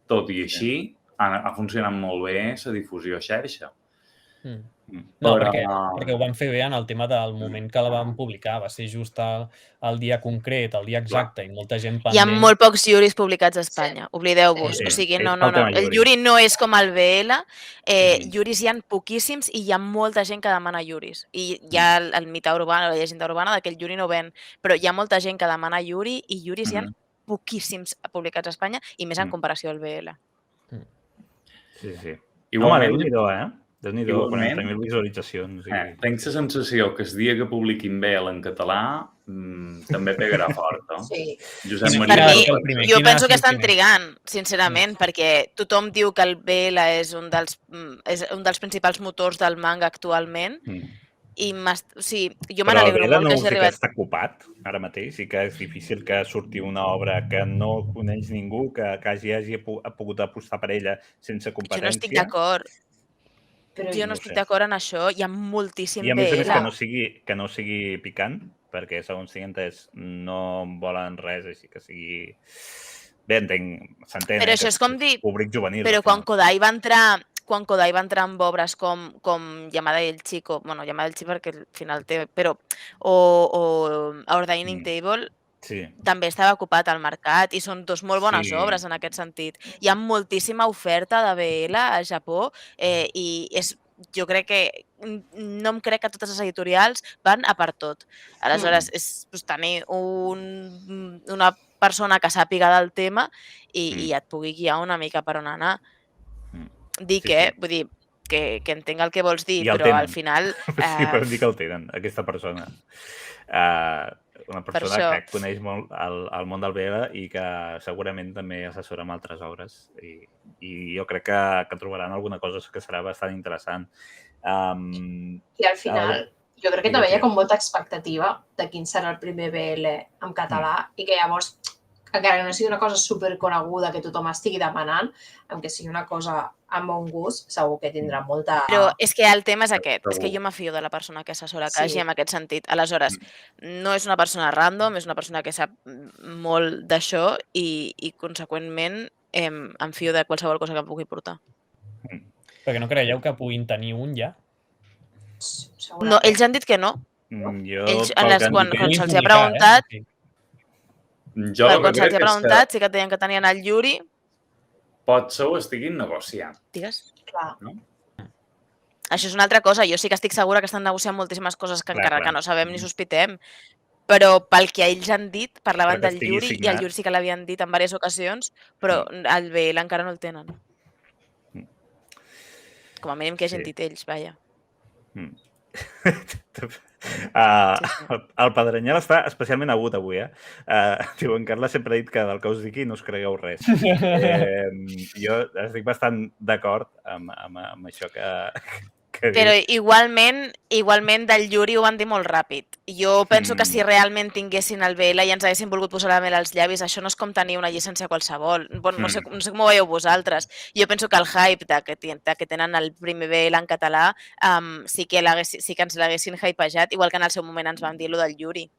Tot i així, ha funcionat molt bé la difusió a xarxa. No, perquè ho van fer bé en el tema del moment que la van publicar. Va ser just el dia concret, el dia exacte, i molta gent pendent. Hi ha molt pocs Yuris publicats a Espanya, oblideu-vos. O sigui, no. El Yuri no és com el BL. Yuris hi ha poquíssims i hi ha molta gent que demana Yuris. I hi ha el mite urbà, la llegenda urbana, que el Yuri no ven. Però hi ha molta gent que demana Yuri i Yuris hi ha poquíssims publicats a Espanya i més en comparació al BL. Sí. Igualment, Déu-n'hi-do, 40.000 visualitzacions. Tenc la sensació que el dia que publiquin BL en català també pegarà fort. Jo penso que estan trigant, sincerament, perquè tothom diu que el BL és un dels principals motors del manga actualment i jo me n'alegro molt que hagi arribat. Però el BL no està ocupat ara mateix i que és difícil que surti una obra que no coneix ningú, que hagi pogut apostar per ella sense competència. Jo no estic d'acord. Jo no estic d'acord en això, hi ha moltíssim BL. I a més que no sigui picant, perquè segons tinc entès no volen res així que sigui... Bé, s'entén que és públic juvenil. Però quan Kodai va entrar amb obres com Yamada y el Chico, bueno, Yamada y el Chico perquè al final té, però o Our Dining Table, també estava ocupat al mercat i són dos molt bones obres en aquest sentit. Hi ha moltíssima oferta de BL al Japó i jo crec que no em crec que totes les editorials van a per tot. Aleshores, és tenir una persona que sàpiga del tema i et pugui guiar una mica per on anar. Vull dir, que entenc el que vols dir, però al final... Sí, però dir que el tenen, aquesta persona. Una persona que coneix molt el món del BL i que segurament també assessora amb altres obres i jo crec que trobaran alguna cosa que serà bastant interessant. I al final, jo crec que també hi ha com molta expectativa de quin serà el primer BL en català i que llavors encara que no sigui una cosa superconeguda que tothom estigui demanant, amb que sigui una cosa amb bon gust, segur que tindrà molta... Però és que el tema és aquest, és que jo m'afio de la persona que assessora que hagi en aquest sentit. Aleshores, no és una persona random, és una persona que sap molt d'això i conseqüentment, em fio de qualsevol cosa que em pugui portar. Perquè no creieu que puguin tenir un ja? No, ells han dit que no. Ells, quan se'ls ha preguntat, quan se'ls ha preguntat, sí que deien que tenien el Yuri. Potser ho estiguin negociant. Digues. Clar. No? Això és una altra cosa. Jo sí que estic segura que estan negociant moltíssimes coses que encara que no sabem ni sospitem. Però pel que ells han dit, parlaven del Yuri i el Yuri sí que l'havien dit en diverses ocasions, però el BL encara no el tenen. Com a mínim que hagin dit ells, vaja. El Pedrenyal està especialment agut avui, Diu, en Carles sempre ha dit que del que us digui no us cregueu res. Jo estic bastant d'acord amb això que Però igualment del Yuri ho van dir molt ràpid. Jo penso que si realment tinguessin el BL i ens haguessin volgut posar la mel als llavis, això no és com tenir una llicència qualsevol. No sé com ho veieu vosaltres. Jo penso que el hype que tenen el primer BL en català sí que ens l'haguessin hypejat, igual que en el seu moment ens van dir allò del Yuri.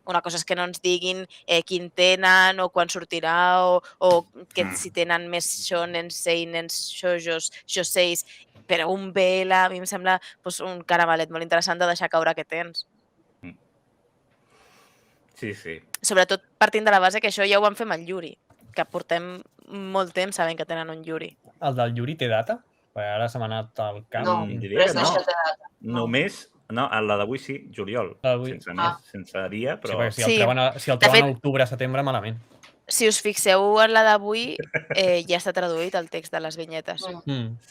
Una cosa és que no ens diguin quin tenen o quan sortirà o que si tenen més shonens, seinens, shoujos, shoseis, però un BL a mi em sembla un caramelet molt interessant de deixar caure que tens. Sí, sí. Sobretot partint de la base que això ja ho vam fer amb el Yuri, que portem molt temps sabent que tenen un Yuri. El del Yuri té data? Perquè ara se m'ha anat al cap. No, res d'això té data. Només... No, la d'avui sí, juliol. Sense dia, però... Sí, si el treuen a octubre, setembre, malament. Si us fixeu en la d'avui, ja està traduït el text de les vinyetes.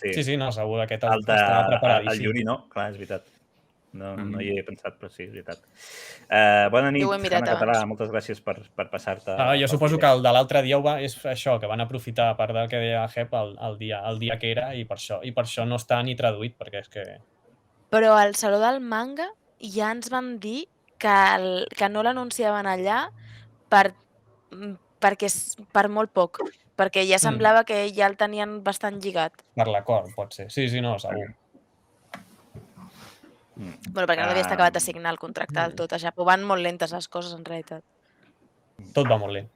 Sí, no, segur que aquest està preparadíssim. El Yuri no, clar, és veritat. No hi he pensat, però sí, és veritat. Bona nit, Hanna Català, moltes gràcies per passar-te. Jo suposo que el de l'altre dia és això, que van aprofitar, a part del que deia Hep, el dia que era, i per això no està ni traduït, perquè és que... Però al Saló del Manga ja ens van dir que no l'anunciaven allà per molt poc, perquè ja semblava que ja el tenien bastant lligat. Per l'acord, pot ser. Sí, no, segur. Bueno, perquè no devia estar acabat de signar el contracte del tot. A Japó van molt lentes les coses, en realitat. Tot va molt lent.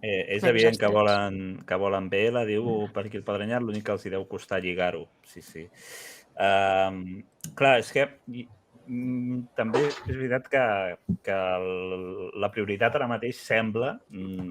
És evident que volen BL, diu per aquí el Pedrenyal, l'únic que els deu costar lligar-ho. Sí. Clar, és que també és veritat que la prioritat ara mateix sembla,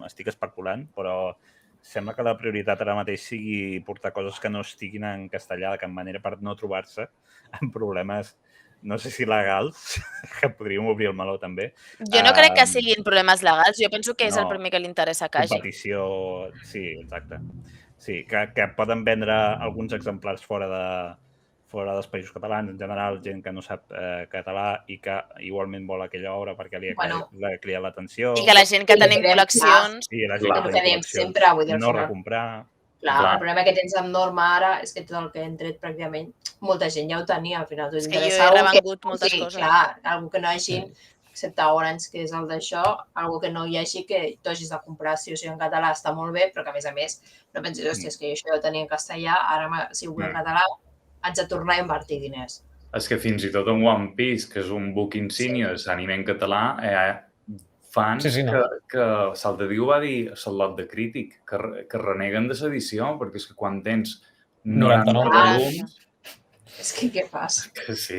estic especulant, però sembla que la prioritat ara mateix sigui portar coses que no estiguin en castellà de cap manera per no trobar-se amb problemes, no sé si legals, que podríem obrir el meló també. Jo no crec que siguin problemes legals, jo penso que és el primer que li interessa que hagi. Competició, sí, exacte. Sí, que poden vendre alguns exemplars fora dels països catalans, en general, gent que no sap català i que igualment vol aquella obra perquè li ha cridat l'atenció. I que la gent que tenim col·leccions... I la gent que tenim col·leccions no recomprar. Clar, el problema que tens amb Norma ara és que tot el que hem tret pràcticament, molta gent ja ho tenia, al final. És que jo he revengut moltes coses. Clar, algú que no hagin, excepte Orange, que és el d'això, algú que no hi hagi que tu hagis de comprar, sí o sí en català està molt bé, però que a més, no pensis, hòstia, és que això ja ho tenia en castellà, ara si ho vull en català, haig de tornar a invertir diners. És que fins i tot en One Piece, que és un book insignia d'anime en català, fans que Saltadiu va dir a Salot de Crític que reneguen de l'edició, perquè és que quan tens 99 volums... És que què fas? Sí,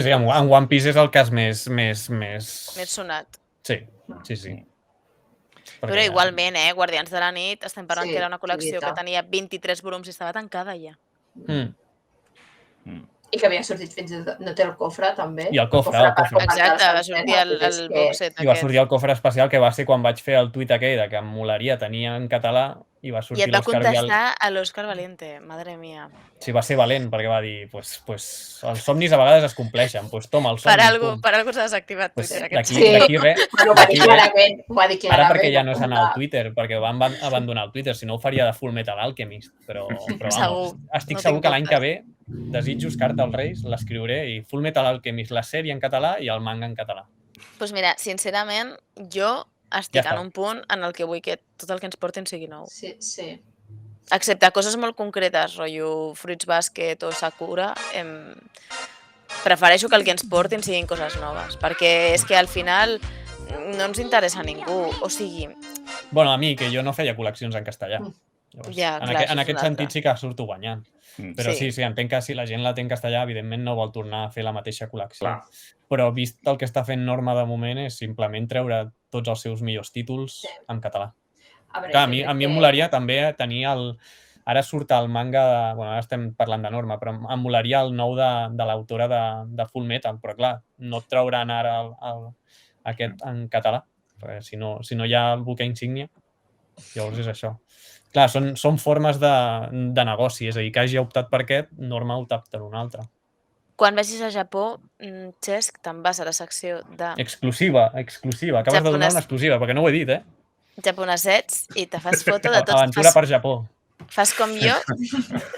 en One Piece és el cas més sonat. Sí. Però igualment, Guardians de la Nit, estem parlant que era una col·lecció que tenia 23 volums i estava tancada ja. I que havia sortit fins i tot, no té el cofre, també. I el cofre. Exacte, va sortir el boxet aquest. I va sortir el cofre especial, que va ser quan vaig fer el tuit aquell que em molaria tenir en català i va sortir l'Òscar Vial. I et va contestar a l'Òscar Valente, madre mia. Sí, va ser valent, perquè va dir, pues els somnis a vegades es compleixen, pues toma el somni. Per algú s'ha desactivat Twitter. D'aquí res. Bueno, va dir clarament. Ara perquè ja no és anar al Twitter, perquè van abandonar el Twitter, si no ho faria de Full Metal Alchemist. Però vamos, estic segur que l'any que ve desitjos Carta als Reis, l'escriuré, i Full Metal Alchemist, la sèrie en català i el manga en català. Doncs mira, sincerament, jo estic en un punt en el que vull que tot el que ens portin sigui nou. Sí. Excepte coses molt concretes, rotllo Fruits Basket o Sakura, prefereixo que el que ens portin siguin coses noves, perquè és que al final no ens interessa a ningú, o sigui... Bueno, a mi, que jo no feia col·leccions en castellà. Llavors, Ja, clar, en aquest sentit sí que surto guanyant. Però sí, entenc que si la gent la té en castellà, evidentment no vol tornar a fer la mateixa col·lecció. Clar. Però vist el que està fent Norma de moment és simplement treure tots els seus millors títols en català. Clar, a mi em molaria també tenir el... Ara surt el manga, bueno, ara estem parlant de Norma, però em molaria el nou de l'autora de Full Metal, però clar, no et trauran ara aquest en català, perquè si no hi ha el buque insígnia, llavors és això. Clar, són formes de negoci, és a dir, que hagi optat per aquest, Norma ha optat per un altre. Quan vagis a Japó, Cesc, te'n vas a la secció de... Exclusiva. Acabes de donar una exclusiva, perquè no ho he dit, japonesets i te fas foto de tots... Aventura per Japó. Fas com jo.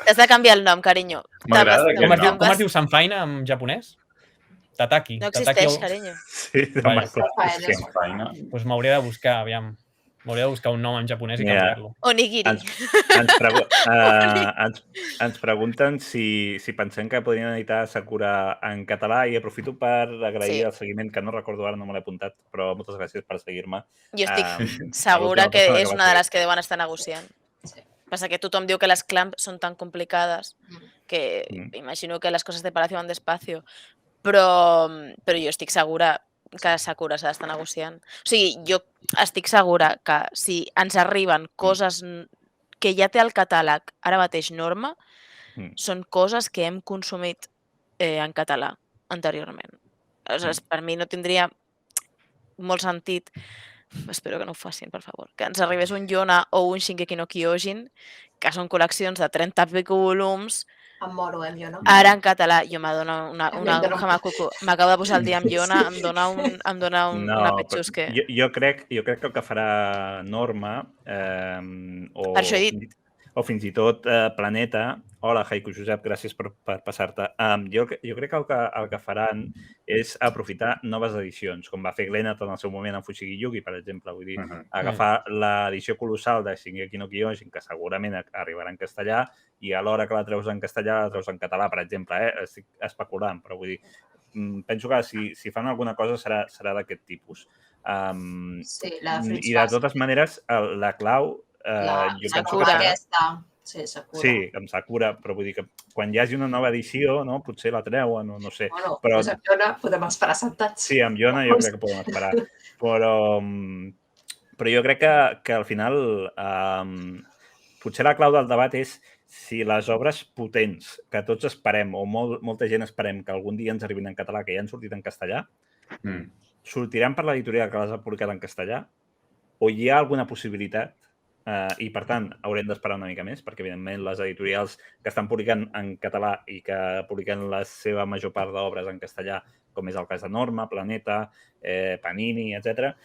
Has de canviar el nom, carinyo. M'agrada aquest nom. Com es diu Sanfaina en japonès? Tataki. No existeix, carinyo. Sí, Sanfaina. Doncs m'hauré de buscar, aviam. M'hauria de buscar un nom en japonès i canviar-lo. Onigiri. Ens pregunten si pensem que podrien editar Sakura en català i aprofito per agrair el seguiment, que no recordo ara, no me l'he apuntat, però moltes gràcies per seguir-me. Jo estic segura que és una de les que deuen estar negociant. Passa que tothom diu que les clamps són tan complicades que imagino que les coses de Palacio van despacio, però jo estic segura que Sakura s'ha d'estar negociant. O sigui, jo estic segura que si ens arriben coses que ja té al catàleg ara mateix Norma, són coses que hem consumit en català anteriorment. Aleshores, per mi no tindria molt sentit, espero que no ho facin, per favor, que ens arribés un Yona o un Shingeki no Kyojin, que són col·leccions de 30 i pico volums. Em moro, Yona. Ara en català, jo m'adona una hamacuco. M'acabo de posar el dia amb Yona, em dona una petxusque. Jo crec que el que farà Norma, o fins i tot Planeta, hola, Haiku Josep, gràcies per passar-te. Jo crec que el que faran és aprofitar noves edicions, com va fer Glenat en el seu moment en Fushigi Yugi, per exemple. Vull dir, agafar l'edició colossal de Shingeki no Kyojin, que segurament arribarà en castellà, i a l'hora que la treus en castellà, la treus en català, per exemple. Estic especulant, però vull dir, penso que si fan alguna cosa serà d'aquest tipus. Sí, la de Fruits Basket. I de totes maneres, la clau... jo penso que aquesta... Sí, Sakura. Sí, amb Sakura, però vull dir que quan hi hagi una nova edició, no, potser la treuen, no sé. Bueno, però amb Yona podem esperar sentats. Sí, amb Yona jo crec que podem esperar. Però jo crec que al final potser la clau del debat és si les obres potents que tots esperem, o molta gent esperem que algun dia ens arribin en català, que ja han sortit en castellà, sortiran per l'editorial que les ha publicat en castellà, o hi ha alguna possibilitat, i per tant haurem d'esperar una mica més, perquè evidentment les editorials que estan publicant en català i que publiquen la seva major part d'obres en castellà, com és el cas de Norma, Planeta, Panini, etc.,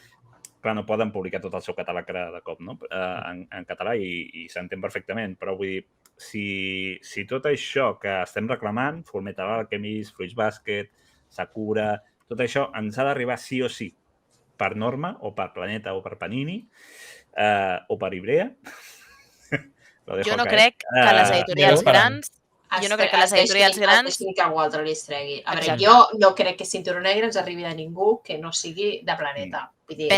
clar, no poden publicar tot el seu catàleg de cop, no? En català, i s'entén perfectament, però vull dir, si tot això que estem reclamant, Fullmetal Alchemist, Fruits Basket, Sakura, tot això ens ha d'arribar sí o sí per Norma, o per Planeta, o per Panini, o per Ibrea. Jo no crec que les editorials grans... Jo no crec que les editorials grans... Deixin que algú altre li es tregui. A veure, jo no crec que Cinturó Negre ens arribi de ningú que no sigui de Planeta. Vull dir,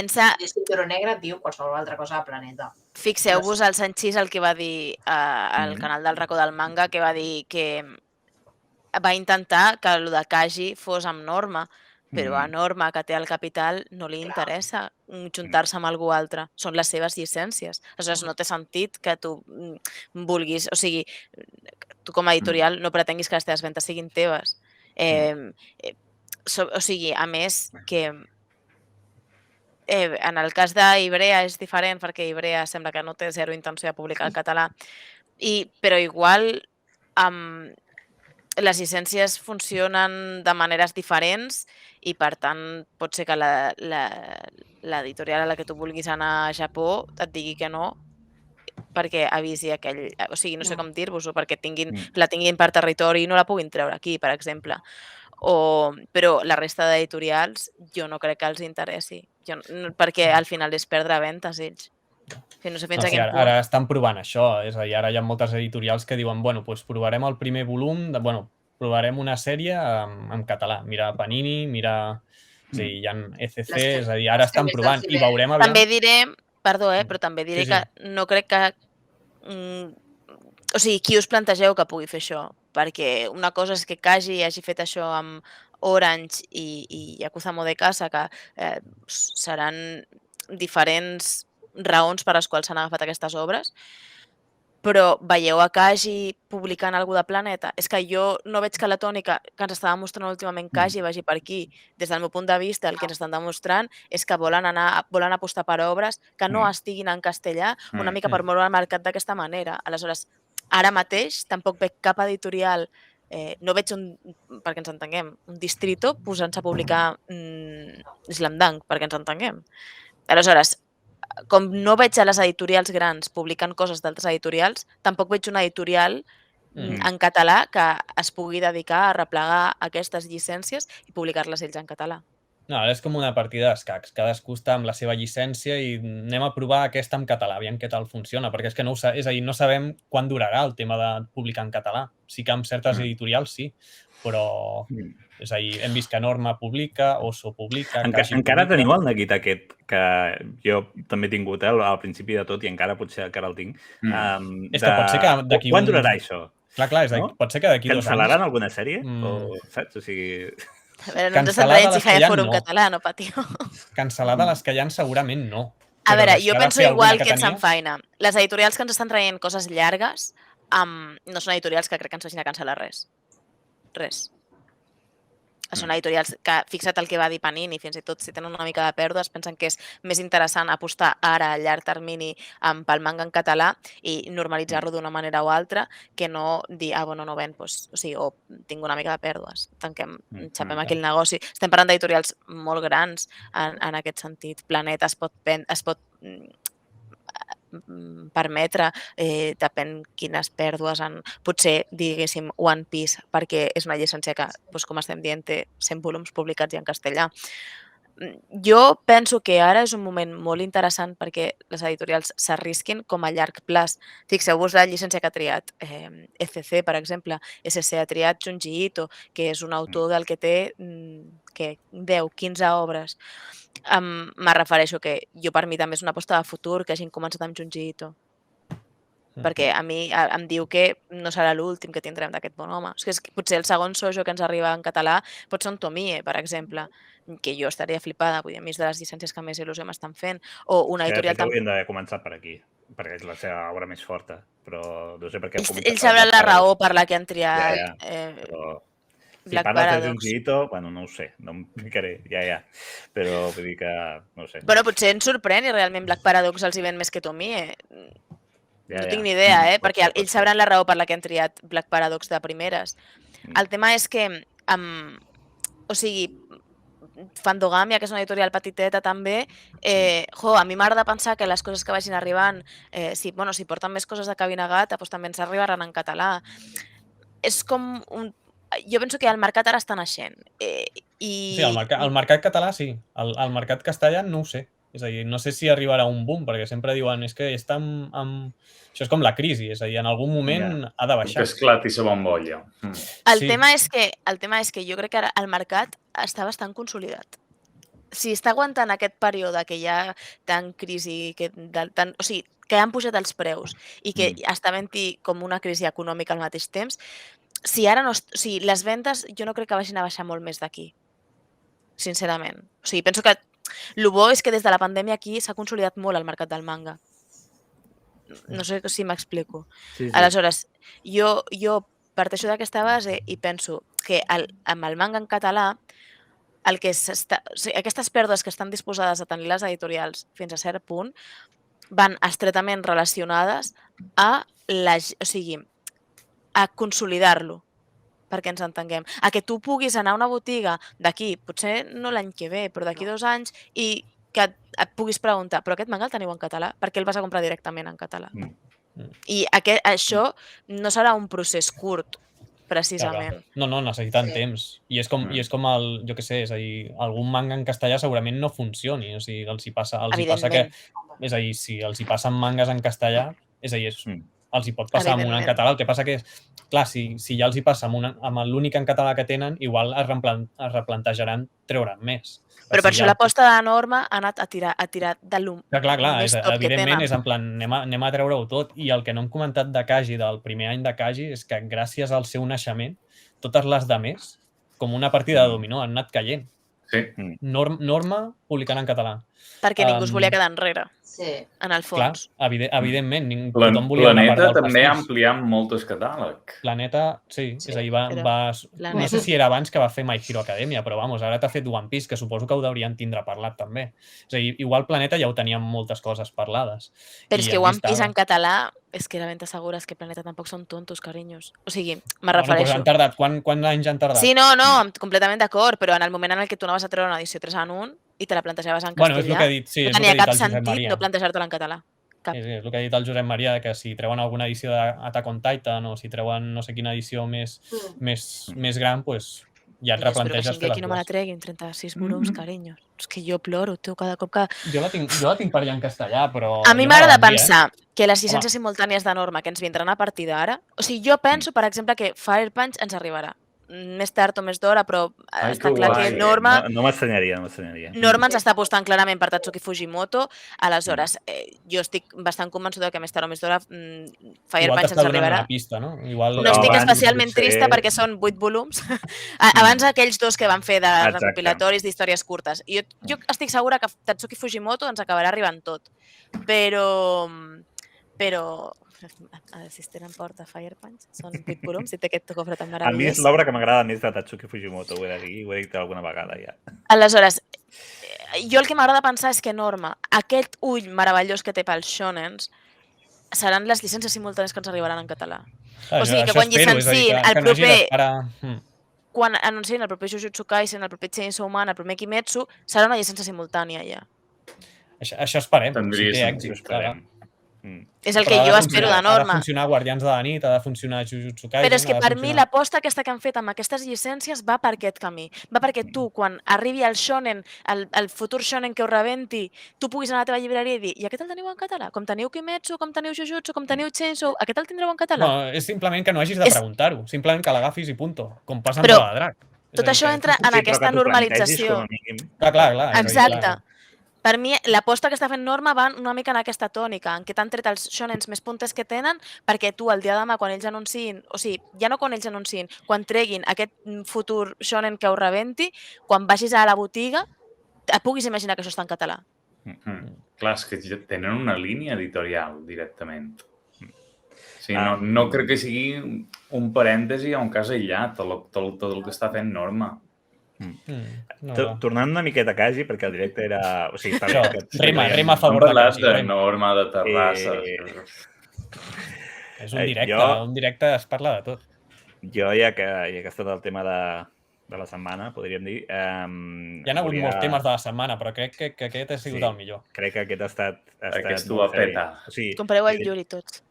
Cinturó Negre et diu qualsevol altra cosa de Planeta. Fixeu-vos al Sanchís el que va dir al canal del racó del manga, que va dir que va intentar que el de Kaji fos amb Norma, però a Norma, que té el capital, no li interessa juntar-se amb algú altre. Són les seves llicències. Aleshores, no té sentit que tu vulguis... O sigui, tu com a editorial no pretenguis que les teves ventes siguin teves. O sigui, a més, que en el cas d'Ibrea és diferent, perquè Ibrea sembla que no té zero intenció de publicar en català, però igual les llicències funcionen de maneres diferents i, per tant, pot ser que l'editorial a la que tu vulguis anar a Japó et digui que no perquè avisi aquell... O sigui, no sé com dir-vos-ho, perquè la tinguin per territori i no la puguin treure aquí, per exemple. Però la resta d'editorials jo no crec que els interessi. perquè al final és perdre ventes ells. No sé fins a quin punt. Ara estan provant això, és a dir, ara hi ha moltes editorials que diuen, bueno, doncs provarem el primer volum, provarem una sèrie en català, mira Panini, mira... Sí, hi ha ECC, és a dir, ara estan provant i veurem aviam... També diré, perdó, però també diré que no crec que... O sigui, qui us plantegeu que pugui fer això? Perquè una cosa és que Kaji hagi fet això amb Orange i Yakuza Mode Casa, que seran diferents raons per les quals s'han agafat aquestes obres, però veieu a Kaji publicant alguna de Planeta? És que jo no veig que la tònica que ens estava mostrant últimament Kaji vagi per aquí. Des del meu punt de vista, el que ens estan demostrant és que volen apostar per obres que no estiguin en castellà, una mica per moure el mercat d'aquesta manera. Aleshores, ara mateix tampoc veig cap editorial, no veig perquè ens entenguem, un Distrito posant-se a publicar Slam Dunk, perquè ens entenguem. Aleshores, com no veig a les editorials grans publicant coses d'altres editorials, tampoc veig una editorial en català que es pugui dedicar a replegar aquestes llicències i publicar-les ells en català. No, és com una partida d'escacs. Cadascú està amb la seva llicència i anem a provar aquesta en català, aviam què tal funciona, perquè és que és a dir, no sabem quan durarà el tema de publicar en català. Sí que amb certes editorials sí, però és a dir, hem vist que Norma publica, Oso publica... Encara teniu el neguit aquest, que jo també he tingut al principi de tot i encara potser encara el tinc. És que pot ser que d'aquí... Quan durarà això? Clar, pot ser que d'aquí 2 anys... Cancel·laran alguna sèrie? Saps? O sigui... A veure, no ens estan traient si feia fòrum català, no patiu. Cancel·lada les que hi ha segurament no. A veure, jo penso igual que ens enfaina. Les editorials que ens estan traient coses llargues no són editorials que crec que ens vagin a cancel·lar res. Res. Són editorials que, fixa't el que va dir Panini, fins i tot si tenen una mica de pèrdues, pensen que és més interessant apostar ara a llarg termini pel manga en català i normalitzar-lo d'una manera o altra que no dir, bueno, no ven, o sigui, o tinc una mica de pèrdues, xapem aquí el negoci. Estem parlant d'editorials molt grans en aquest sentit. Planeta es pot permetre, depèn quines pèrdues en... Potser, diguéssim, One Piece, perquè és una llicència que, com estem dient, té 100 volums publicats i en castellà. Jo penso que ara és un moment molt interessant perquè les editorials s'arrisquin com a llarg plaç. Fixeu-vos la llicència que ha triat ECC, per exemple. SC ha triat Junji Ito, que és un autor del que té 10-15 obres. Me refereixo que jo per mi també és una aposta de futur que hagin començat amb Junji Ito. Perquè a mi em diu que no serà l'últim que tindrem d'aquest bon home. És que potser el segon shoujo que ens arriba en català pot ser un Tomie, per exemple, que jo estaria flipada, vull dir, a mi és de les llicències que més il·lusió m'estan fent. O una editorial... Que haurien d'haver començat per aquí, perquè és la seva obra més forta, però no sé per què... Ells sabran la raó per la que han triat... Si parles de Junji Ito, bueno, no ho sé, no em ficaré, ja. Però vull dir que, no sé. Bueno, potser ens sorprèn i realment Black Paradox els hi ven més que Tomie. No tinc ni idea, perquè ells sabran la raó per la que han triat Black Paradox de primeres. El tema és que, o sigui, Fandogamia, que és una editorial petiteta també, a mi m'agrada pensar que les coses que vagin arribant, si porten més coses de Cabinagat, doncs també ens arribaran en català. És com un... Jo penso que el mercat ara està naixent. Sí, el mercat català sí. El mercat castellà no ho sé. És a dir, no sé si arribarà un boom, perquè sempre diuen és que està amb... Això és com la crisi, és a dir, en algun moment ha de baixar. Que esclati la bombolla. El tema és que jo crec que ara el mercat està bastant consolidat. Si està aguantant aquest període que hi ha tant crisi, o sigui, que han pujat els preus i que està havent-hi com una crisi econòmica al mateix temps, si ara no... O sigui, les vendes jo no crec que vagin a baixar molt més d'aquí, sincerament. O sigui, penso que el bo és que des de la pandèmia aquí s'ha consolidat molt el mercat del manga. No sé si m'explico. Aleshores, jo parteixo d'aquesta base i penso que amb el manga en català aquestes pèrdues que estan disposades a tenir les editorials fins a cert punt van estretament relacionades a consolidar-lo, perquè ens entenguem. A que tu puguis anar a una botiga d'aquí, potser no l'any que ve, però d'aquí 2 anys, i que et puguis preguntar, però aquest manga el teniu en català? Per què el vas a comprar directament en català? I això no serà un procés curt, precisament. No, necessiten temps. I és com el, jo què sé, és a dir, algun manga en castellà segurament no funcioni, o sigui, els hi passa que, és a dir, si els hi passen mangas en castellà, és a dir, els hi pot passar amb una en català, el que passa que és, clar, si ja els hi passa amb l'únic en català que tenen, igual es replantejaran treure'n més. Però per això l'aposta de Norma ha anat a tirar de l'um més top que tenen. Evidentment, és en plan, anem a treure-ho tot, i el que no hem comentat de Kaji, del primer any de Kaji, és que gràcies al seu naixement, totes les de més, com una partida de dominó, han anat caient. Sí. Norma publicant en català. Perquè ningú es volia quedar enrere, en el fons. Clar, evidentment, tothom volia una part del del pastís. també ha ampliat molt el catàleg. Planeta, sí, és a dir, no sé si era abans que va fer My Hero Academia, però vamos, ara t'ha fet One Piece, que suposo que ho deurien tindre parlat també. És a dir, igual Planeta ja ho teníem moltes coses parlades. Però és que One Piece en català, és que de ben t'assegures que Planeta tampoc són tontos, carinyos. O sigui, me refereixo... Però han tardat, quants anys han tardat? Sí, no, completament d'acord, però en el moment en el que tu anaves a treure una edició 3 en 1 i te la plantejaves en castellà, és el que ha dit, sí, no tenia cap sentit no plantejar-te-la en català. És el que ha dit el Josep Maria, que si treuen alguna edició d'Attack on Titan o si treuen no sé quina edició més gran, doncs ja et replanteges fer les dues. Aquí no me la treguin, 36 volums, carinyo. És que jo ploro, tu, cada cop que... Jo la tinc per allà en castellà, però... A mi m'agrada pensar que les llicències simultànies de Norma que ens vindran a partir d'ara... O sigui, jo penso, per exemple, que Fire Punch ens arribarà. Més tard o més d'hora, però està clar que Norma... No m'estranyaria. Norma ens està apostant clarament per Tatsuki Fujimoto. Aleshores, jo estic bastant convençuda que més tard o més d'hora Fire Punch ens arribarà. No estic especialment trista perquè són 8 volums. Abans aquells 2 que van fer de recopilatoris d'històries curtes. Jo estic segura que Tatsuki Fujimoto ens acabarà arribant tot. Però... A veure si es tenen porta Fire Punch, són 8 volums i té aquest cofre tan meravellós. A mi és l'obra que m'agrada més de Tatsuki Fujimoto, ho he de dir, ho he dit alguna vegada ja. Aleshores, jo el que m'agrada pensar és que Norma, aquest ull meravellós que té pels shonens, seran les llicències simultànies que ens arribaran en català. O sigui que quan llicencien el proper... Quan anuncien el proper Jujutsu Kaisen, el proper Chainsaw Man, el primer Kimetsu, serà una llicència simultània ja. Això esperem, si té èxit. És el que jo espero de Norma. Ha de funcionar Guardians de la Nit, ha de funcionar Jujutsu Kaisen... Però és que per mi l'aposta aquesta que han fet amb aquestes llicències va per aquest camí. Va perquè tu, quan arribi el shonen, el futur shonen que ho rebenti, tu puguis anar a la teva llibreria i dir i aquest el teniu en català? Com teniu Kimetsu, com teniu Jujutsu, com teniu Chainsaw, aquest el tindreu en català? No, és simplement que no hagis de preguntar-ho, simplement que l'agafis i punto, com passa amb la Drac. Tot això entra en aquesta normalització. Clar. Exacte. Per mi, l'aposta que està fent Norma va una mica en aquesta tònica, en què t'han tret els shonens més puntes que tenen, perquè tu, el dia de demà, quan ells anunciïn, o sigui, ja no quan ells anunciïn, quan treguin aquest futur shonen que ho rebenti, quan vagis a la botiga, et puguis imaginar que això està en català. Clar, és que tenen una línia editorial, directament. O sigui, no crec que sigui un parèntesi o un cas aïllat, tot el que està fent Norma. Tornant una miqueta a Kaji, perquè el directe era... Rima a favor de Kaji. De Norma, de Terrassa... És un directe es parla de tot. Jo, ja que ha estat el tema de la setmana, podríem dir... Hi ha hagut molts temes de la setmana, però crec que aquest ha sigut el millor. Crec que aquest ha estat... Aquest ho va petar. Compreu el Yuri tots.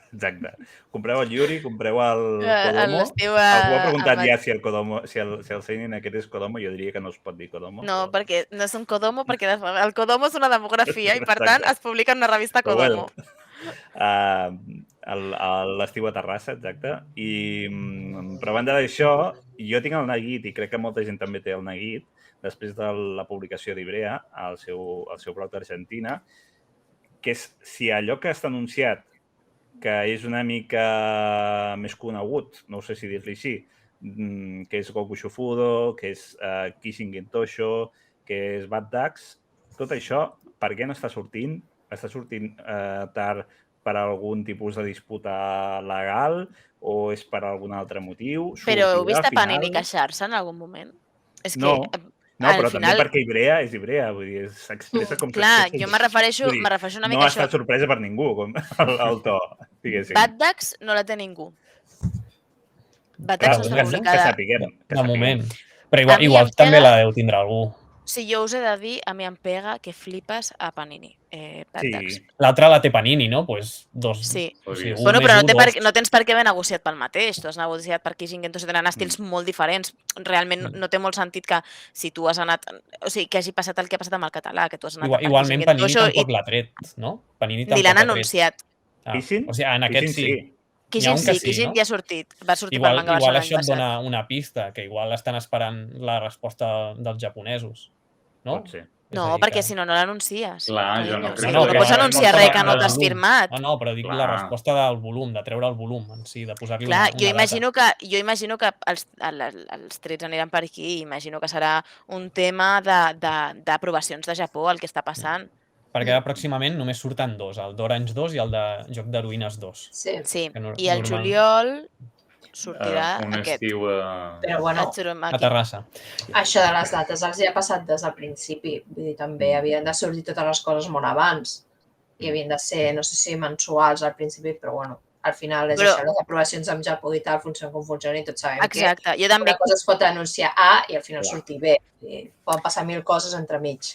Exacte. Compreu el Yuri, compreu el Kodomo. Algú ha preguntat ja si el seinen aquest és Kodomo. Jo diria que no es pot dir Kodomo. No, perquè no és un Kodomo, perquè el Kodomo és una demografia i, per tant, es publica en una revista Kodomo. L'estiu a Terrassa, exacte. Però a banda d'això, jo tinc el neguit, i crec que molta gent també té el neguit, després de la publicació d'Ibrea, al seu blog d'Argentina, que és si allò que està anunciat que és una mica més conegut, no sé si dir-li així, que és Goku Shufudo, que és Kishin Gintosho, que és Bad Dax, tot això, per què no està sortint? Està sortint tard per algun tipus de disputa legal o és per algun altre motiu? Però heu vist a Panini queixar-se en algun moment? És que... No, però també perquè Ibrea és Ibrea, vull dir, s'expressa com... Clar, jo me refereixo una mica a això. No ha estat sorpresa per ningú, com el to, diguéssim. Bad Dax no la té ningú. Bad Dax no està publicada. De moment. Però igual també la deu tindre algú. Si jo us he de dir, a mi em pega que flipes a Panini. Sí. L'altra la té Panini, no? Pues dos. Sí. O sigui, Bueno, però dos. no tens per què haver negociat pel mateix. Tu has negociat per Kijing, entonces tenen estils molt diferents. Realment no té molt sentit que si tu has anat... O sigui, que hagi passat el que ha passat amb el català, que tu has anat Igualment Panini tampoc l'ha tret, no? Panini ni l'han anunciat. O sigui, en aquest sí. Kijing sí, Kijing ja ha sortit. Va sortir pel Manga Igual Barcelona això et dona una pista, que igual estan esperant la resposta dels japonesos. No? Pot ser. No, perquè si no, no l'anuncies. Clar, jo no crec que... No pots anunciar res que no t'has firmat. No, però dic la resposta del volum, de treure el volum en si, de posar-li una data. Jo imagino que els trets aniran per aquí i imagino que serà un tema d'aprovacions de Japó, el que està passant. Perquè pròximament només surten dos, el d'Orange 2 i el de Joc d'Heroïnes 2. Sí, i el juliol sortirà aquest. Estiu Però bueno, a Terrassa. Això de les dates els ha passat des del principi. Vull dir, també havien de sortir totes les coses molt abans i havien de ser, no sé si mensuals al principi, però bueno, al final és això, les aprovacions amb Japó i tal, funcionen com funcionen i tots sabem que una cosa es pot anunciar A i al final sortir B. Poden passar 1000 coses entremig.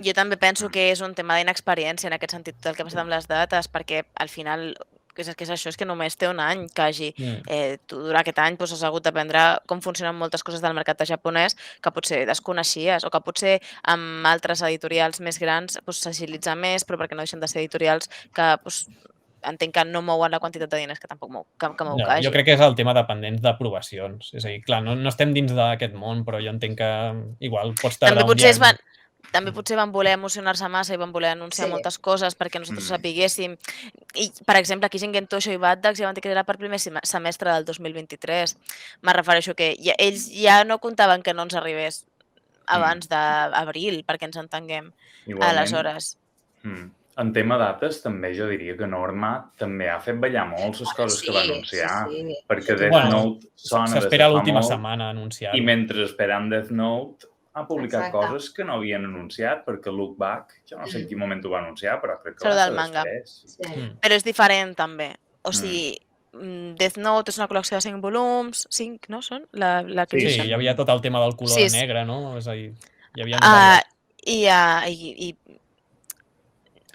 Jo també penso que és un tema d'inexperiència en aquest sentit del que ha passat amb les dates, perquè al final que és això, és que només té un any que hagi. Tu durant aquest any has hagut d'aprendre com funcionen moltes coses del mercat japonès que potser desconeixies o que potser amb altres editorials més grans s'agilitza més, però perquè no deixen de ser editorials que entenc que no mouen la quantitat de diners que tampoc mou Kaji. Jo crec que és el tema dependent d'aprovacions. És a dir, clar, no estem dins d'aquest món, però jo entenc que igual pots tardar un dia... També potser van voler emocionar-se massa i van voler anunciar moltes coses perquè nosaltres sapiguéssim. I, per exemple, aquí Shingen Tosho i Baddax ja van dir que era per primer semestre del 2023. Me refereixo que ells ja no comptaven que no ens arribés abans d'abril, perquè ens entenguem. Aleshores. En tema dates, també jo diria que Norma també ha fet ballar molt les coses que va anunciar. Perquè Death Note sona de s'espera l'última setmana a anunciar. I mentre esperem Death Note ha publicat coses que no havien anunciat, perquè Look Back, jo no sé en quin moment ho va anunciar, però crec que va ser després. Però és diferent, també. O sigui, Death Note és una col·lecció de 5 volums, 5, no són? Sí, hi havia tot el tema del color negre, no? És a dir, hi havia... I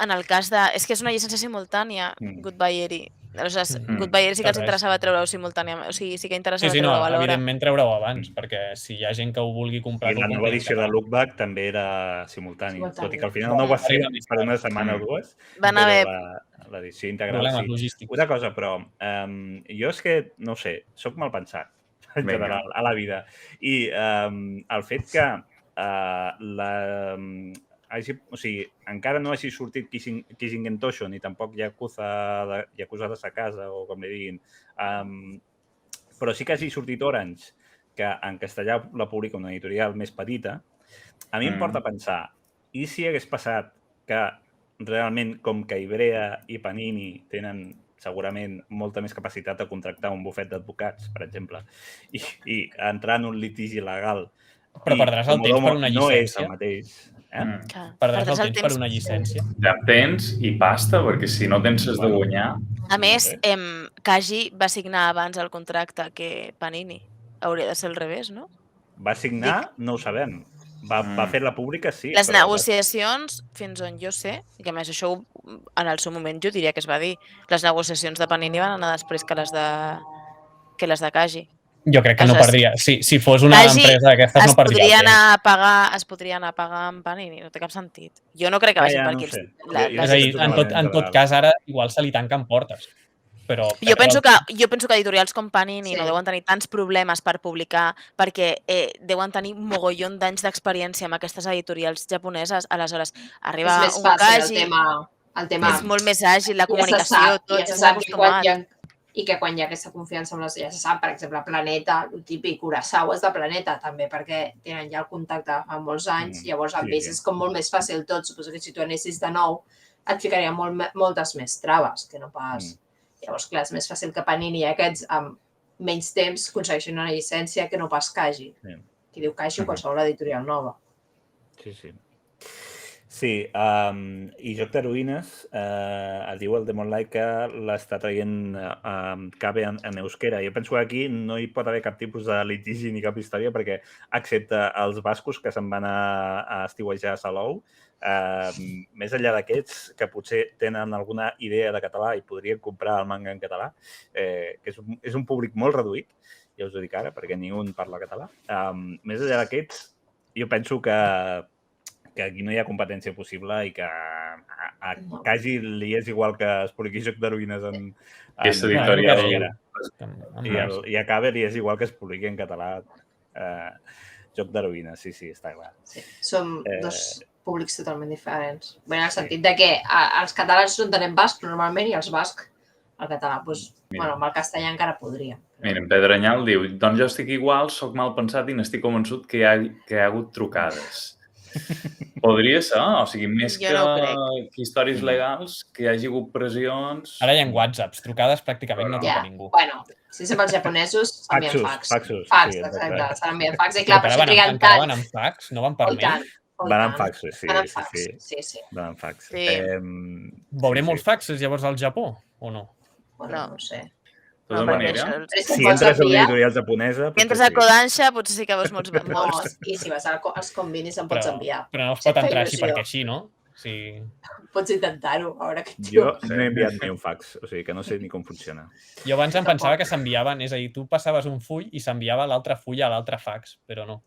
en el cas de... És que és una llicència simultània, Goodbye Eri. Aleshores, Goodbye Eri sí que els interessava treure-ho simultàniament, o sigui, sí que interessava treure-ho alhora. Evidentment treure-ho abans, perquè si hi ha gent que ho vulgui comprar... I la nova edició de Look Back també era simultània, tot i que al final no va ser per una setmana o dues, però l'edició integral sí. Problemes logístics. Una cosa, però jo és que, no sé, soc mal pensat en general a la vida. I el fet que o sigui, encara no hagi sortit Kijingen Tosho ni tampoc Yakuza de sa casa o com li diguin, però sí que hagi sortit Orange, que en castellà la publica una editorial més petita, a mi em porta a pensar, i si hagués passat que realment com que Ivrea i Panini tenen segurament molta més capacitat de contractar un bufet d'advocats, per exemple, i entrar en un litigi legal. Però perdràs el temps per una llicència. No és el mateix. Perdràs el temps per una llicència. Ja tens i pasta, perquè si no tens de guanyar... A més, Kaji va signar abans el contracte que Panini. Hauria de ser al revés, no? Va signar? No ho sabem. Va fer-la pública, sí. Les negociacions, fins on jo sé, i que a més això en el seu moment jo diria que es va dir, les negociacions de Panini van anar després que les de Kaji. Jo crec que no perdria. Si fos una empresa d'aquestes no perdria el temps. Es podria anar a pagar amb Panini, no té cap sentit. Jo no crec que vagin per aquí. És a dir, en tot cas, ara igual se li tanquen portes. Jo penso que editorials com Panini no deuen tenir tants problemes per publicar perquè deuen tenir mogollon d'anys d'experiència amb aquestes editorials japoneses. Aleshores, arriba un Kaji... El tema és molt més àgil, la comunicació, tot, ja s'ha acostumat. I que quan hi ha aquesta confiança amb les... Ja se sap, per exemple, Planeta, el típic Urasawa és de Planeta, també, perquè tenen ja el contacte fa molts anys, llavors el base és com molt més fàcil tot. Suposo que si tu anessis de nou et ficaria moltes més traves que no pas... Llavors, clar, és més fàcil que Panini i aquests amb menys temps aconsegueixin una llicència que no pas Kaji. Qui diu Kaji, qualsevol editorial nova. Sí. Sí, i Joc d'Heroïnes, es diu el Demon Light que l'està traient Cabe en euskera. Jo penso que aquí no hi pot haver cap tipus de litigi ni cap història perquè, excepte els bascos que se'n van a estiuejar a Salou, més enllà d'aquests que potser tenen alguna idea de català i podrien comprar el manga en català, que és un públic molt reduït, ja us ho dic ara, perquè ningú parla català. Més enllà d'aquests, jo penso que aquí no hi ha competència possible i que a Kaji li és igual que es publiqui Joc d'Heroïnes en editorial. I a Cabe li és igual que es publiqui en català Joc d'Heroïnes, sí, està clar. Sí, som dos públics totalment diferents. Bé, en el sentit de que els catalans no entenem basc normalment i els basc el català. Doncs, bueno, amb el castellà encara podria. Mira, en Pedro Anyal diu, doncs jo estic igual, soc mal pensat i n'estic convençut que hi ha hagut trucades. Podria ser, o sigui, més que històries legals, que hi hagi hagut pressions... Ara hi ha WhatsApps, trucades pràcticament no truca ningú. Bueno, si som els japonesos, s'envien fax. Fax, exacte, s'envien fax. I clar, per això triguen tant. Van amb fax? No van per mail? Van amb faxos, sí. Van amb fax. Veurem molts faxes llavors al Japó, o no? Bueno, no sé. De tota manera, si entres a una editorial japonesa... Si entres a Kodansha, potser sí que veus molts. I si vas als convenis em pots enviar. Però no es pot entrar així perquè així, no? Pots intentar-ho, a veure què et diu. Jo no he enviat ni un fax, o sigui que no sé ni com funciona. Jo abans em pensava que s'enviaven, és a dir, tu passaves un full i s'enviava l'altre full a l'altre fax, però no.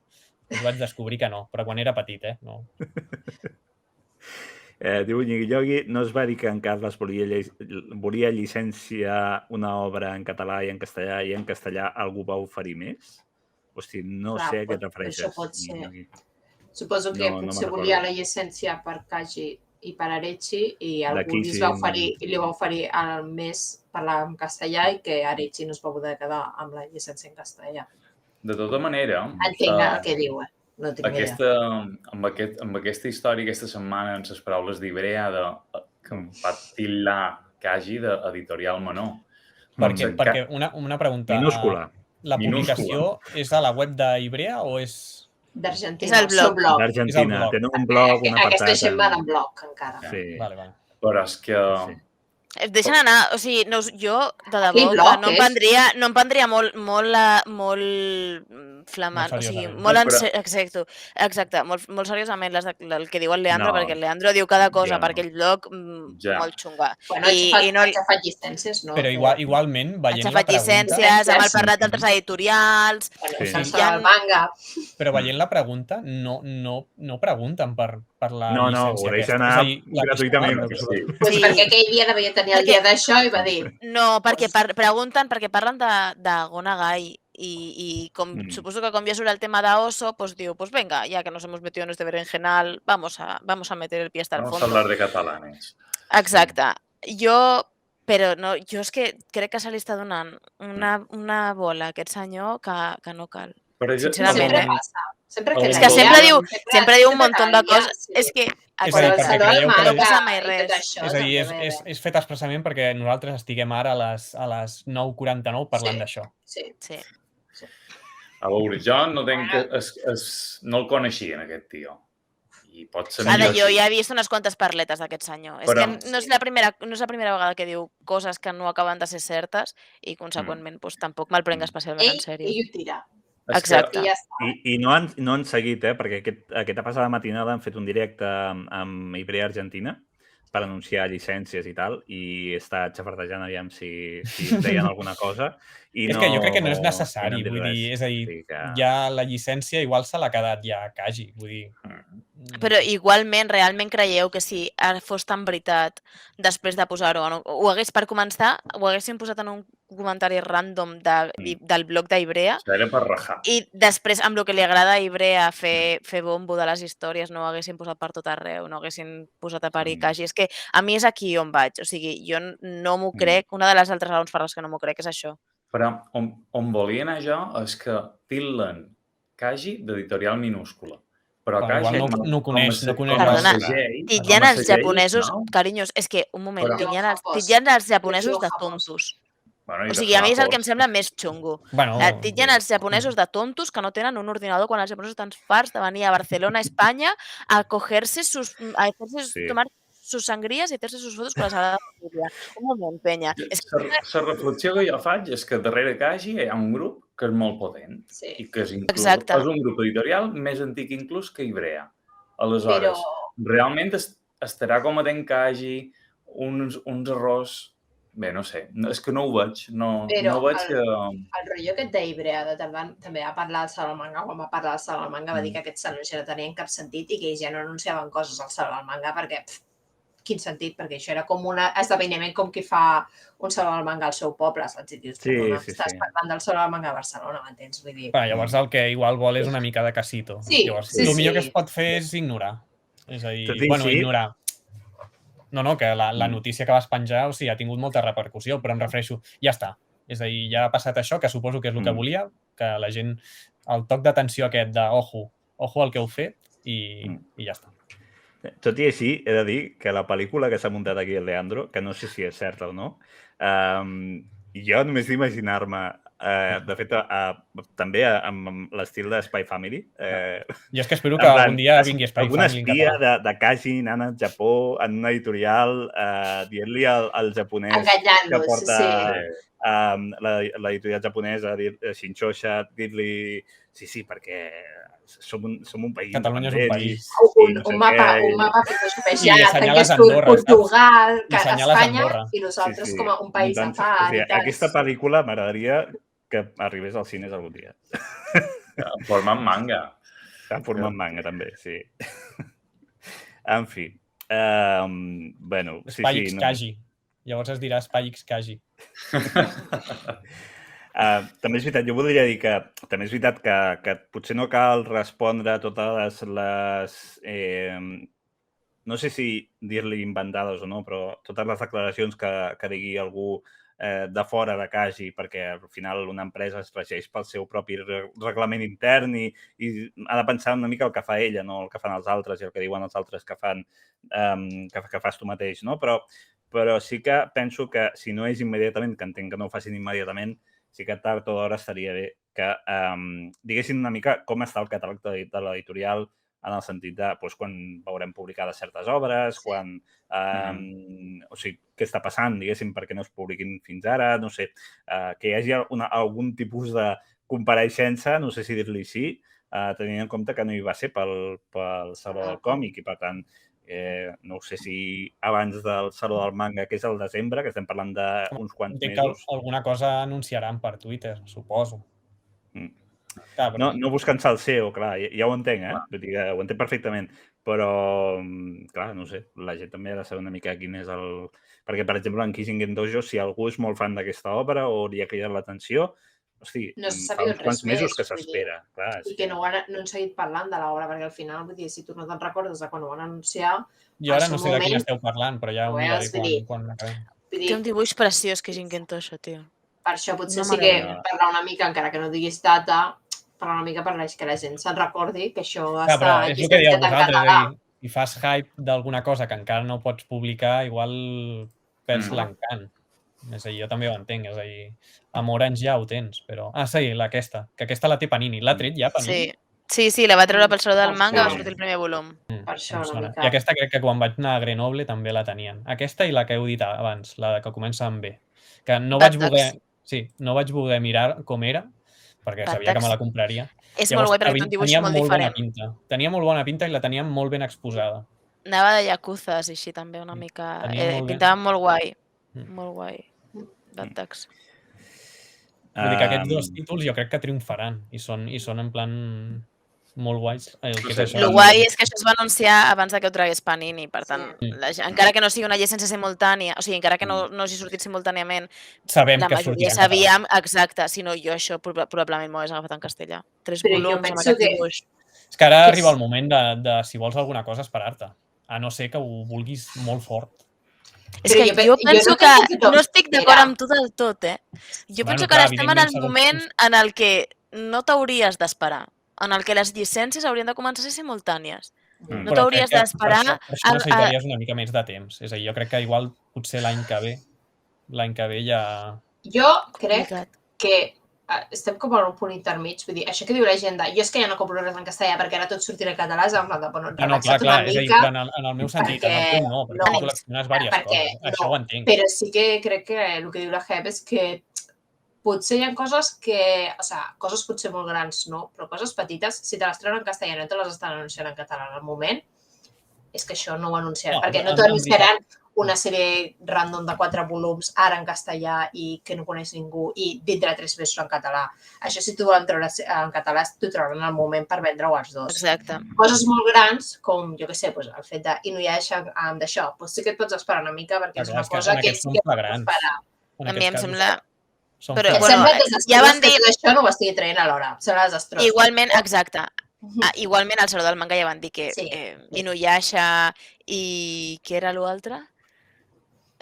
Us vaig descobrir que no, però quan era petit, no. Diu Nyigi no es va dir que en Carles volia llicenciar una obra en català i en castellà algú va oferir més? Hosti, no sé a què et refereixes. Això pot ser. Suposo que potser volia la llicència per Kaji i per Arechi i algú li va oferir el més parlar en castellà i que Arechi no es va poder quedar amb la llicència en castellà. De tota manera... Entenc el que diu, no tinc idea. Amb aquesta història, aquesta setmana, en les paraules d'Ibrea, que em va titllar Kaji d'editorial menor. Perquè una pregunta. Minúscula. La publicació és a la web d'Ibrea o és... D'Argentina. És el blog. D'Argentina. Tenen un blog, un apartat. Aquesta gent va en blog, encara. Sí. Vale. Però és que... Es deixen anar, o sigui, jo, de debò, no em prendria molt flamant, o sigui, exacte, molt seriosament el que diu el Leandro, perquè el Leandro diu cada cosa per aquell blog molt xunga. Bueno, ets fet llicències, no? Però igualment, veient la pregunta... Ets fet llicències, hem parlat d'altres editorials... Però veient la pregunta, no pregunten per la llicència. No, ho deixen anar gratuïtament. Doncs perquè aquell dia devia tenir el dia d'això i va dir... No, perquè pregunten, perquè parlen de Gonagai i suposo que com ja surt el tema d'Oso, pues diu, pues venga, ya que nos hemos metido en este berenjenal, vamos a meter el pie hasta el fondo. Vamos a hablar de catalanes. Exacte. Jo és que crec que se li està donant una bola a aquest senyor que no cal. Sincerament, sempre passa. És que sempre diu un munt de coses. És que no passa mai res. És a dir, és fet expressament perquè nosaltres estiguem ara a les 9:49 parlant d'això. Sí. A veure, jo no el coneixia, aquest tio. I pot ser millor jo ja he vist unes quantes parletes d'aquest senyor. És que no és la primera vegada que diu coses que no acaben de ser certes i, conseqüentment, tampoc me'l prenc especialment en sèrio. Ell ho tira. Exacte. I no han seguit, perquè aquesta passada matinada han fet un directe amb Ibrea Argentina per anunciar llicències i tal, i està xafardejant aviam si deien alguna cosa. És que jo crec que no és necessari, vull dir, és a dir, ja la llicència igual se l'ha quedat ja Kaji, vull dir... Però igualment, realment creieu que si fos tan veritat després de posar-ho, ho hagués, per començar, ho haguessin posat en un comentari random del blog d'Ibrea i després, amb el que li agrada a Ibrea fer bombo de les històries, no ho haguessin posat per tot arreu, no haguessin posat a parir Kaji. És que a mi és aquí on vaig, o sigui, jo no m'ho crec, una de les altres raons per les que no m'ho crec és això. Però on volia anar jo és que tillen Kaji d'editorial minúscula. Però Kaji no coneix. Perdona, titllen els japonesos, carinyos, és que, un moment, titllen els japonesos de tontos. Bueno, O sigui, a mi és el que em sembla més xungo. Bueno, Titllen els japonesos de tontos que no tenen un ordinador quan els japonesos estan farts de venir a Barcelona, a Espanya, a tomar sus sangrías i fer-se sus fotos con la Sagrada Familia. Un moment, penya. La reflexió que jo faig és que darrere Kaji hi ha un grup que és molt potent i que és un grup editorial més antic inclús que Ibrea. Aleshores, realment estarà cometent Kaji uns errors... Bé, no sé, és que no ho veig. No veig que... El rotllo aquest d'Ibrea també va parlar al Saló del Manga, quan va parlar al Saló del Manga va dir que aquests anuncis no tenien cap sentit i que ells ja no anunciaven coses al Saló del Manga perquè... Quin sentit? Perquè això era com un esdeveniment com qui fa un Saló del Manga al seu poble, saps? I dius, estàs parlant del Saló del Manga a Barcelona, m'entens? Vull dir... Llavors el que igual vol és una mica de casito. Llavors, el millor que es pot fer és ignorar. És a dir, ignorar. No, que la notícia que vas penjar, o sigui, ha tingut molta repercussió, però em refereixo, ja està. És a dir, ja ha passat això, que suposo que és el que volia, que la gent, el toc d'atenció aquest de ojo al que heu fet i ja està. Tot i així, he de dir que la pel·lícula que s'ha muntat aquí el Leandro, que no sé si és certa o no, jo només d'imaginar-me, de fet, també amb l'estil de Spy Family. Jo és que espero que algun dia vingui Spy Family. Alguna espia de Kaji anant al Japó en una editorial dient-li al japonès que porta l'editorial japonesa, Shinchosha, dir-li sí, perquè som un país... Catalunya és un país. Un mapa filosofejat, que és Portugal, que Espanya, i nosaltres com un país a part. Aquesta pel·lícula m'agradaria que arribés als cines algun dia. En forma manga. En forma manga, també, sí. En fi. Bueno, Spy X Kaji. Llavors es dirà Spy X Kaji. També és veritat, jo voldria dir que també és veritat que potser no cal respondre a totes les... no sé si dir-li inventades o no, però totes les declaracions que digui algú de fora de Kaji, perquè al final una empresa es regeix pel seu propi reglament intern i ha de pensar una mica el que fa ella, no el que fan els altres i el que diuen els altres que fas tu mateix, no? Però sí que penso que si no és immediatament, que entenc que no ho facin immediatament, sí que tard o d'hora estaria bé que diguessin una mica com està el catàleg de l'editorial en el sentit de quan veurem publicades certes obres, quan... O sigui, què està passant, diguéssim, perquè no es publiquin fins ara, no sé, que hi hagi algun tipus de compareixença, no sé si dir-li sí, tenint en compte que no hi va ser pel Saló del Còmic i, per tant, no sé si abans del Saló del Manga, que és el desembre, que estem parlant d'uns quants mesos... Alguna cosa anunciaran per Twitter, suposo. No buscant-se el SEO, clar, ja ho entenc, Vull dir que ho entenc perfectament, però, clar, no sé, la gent també ha de saber una mica quin és el... Perquè, per exemple, en Kijingen Dojo, si algú és molt fan d'aquesta obra o li ha cridat l'atenció, hosti, fa uns quants mesos que s'espera. I que no han seguit parlant de l'obra, perquè al final, vull dir, si tu no te'n recordes de quan ho van anunciar... Jo ara no sé de quin esteu parlant, però ja ho miraré quan acabem. Té un dibuix preciós, Kijingen Dojo, tio. Per això potser sí que parlar una mica, encara que no diguis data, parlar una mica per que la gent se'n recordi que això està llicència en català. Si fas hype d'alguna cosa que encara no pots publicar, igual perds l'encant. És a dir, jo també ho entenc, és a dir, amb Orange ja ho tens, però... sí, que aquesta la té Panini. L'ha tret ja Panini? Sí, la va treure pel Saló del Manga, va sortir el primer volum. Per això una mica. I aquesta crec que quan vaig anar a Grenoble també la tenien. Aquesta i la que heu dit abans, la que comença amb B. Que no vaig voler mirar com era, perquè sabia que me la compraria. És molt guai perquè té un dibuix molt diferent. Tenia molt bona pinta i la teníem molt ben exposada. Anava de yakuzas i així també una mica... Pintava molt guai. Molt guai. Bad-Tax. Vull dir que aquests dos títols jo crec que triomfaran i són en plan molt guais. El guai és que això es va anunciar abans que ho tragués Panini, per tant, encara que no sigui una llicència simultània, o sigui, encara que no hagi sortit simultàniament, la majoria sabíem, exacte, si no jo això probablement m'ho hagués agafat en castellà. 3 volums amb aquest dibuix. És que ara arriba el moment de si vols alguna cosa esperar-te, a no ser que ho vulguis molt fort. És que jo penso que no estic d'acord amb tu del tot, Jo penso que ara estem en el moment en el que no t'hauries d'esperar, en el que les llicències haurien de començar a ser simultànies. No t'hauries d'esperar... Per això necessitaries una mica més de temps. És a dir, jo crec que igual potser l'any que ve ja Jo crec que estem com en un punt intermig, vull dir, això que diu la gent de jo és que ja no compro res en castellà perquè ara tot sortirà en català, és en plan de, bueno, relaxa't una mica. En el meu sentit, en el teu no, perquè tu col·lecciones diverses coses, això ho entenc. Però sí que crec que el que diu la Jep és que potser hi ha coses que, o sigui, coses potser molt grans, no, però coses petites, si te les treuen en castellà i no te les estan anunciant en català en el moment, és que això no ho anunciaran, perquè no t'anunciaran una sèrie random de 4 volums ara en castellà i que no coneix ningú i dintre de 3 mesos en català. Això si t'ho volen treure en català, t'ho trauran en el moment per vendre-ho als dos. Exacte. Coses molt grans, com, jo què sé, el fet d'Inuyasha d'això, sí que et pots esperar una mica perquè és una cosa que sí que pots esperar. A mi em sembla... Però, sembla desastrós que tot això no ho estigui traient alhora. Sembla desastrós. Igualment, exacte. Igualment, al Saló del Manga ja van dir que Inuyasha i... què era l'altre?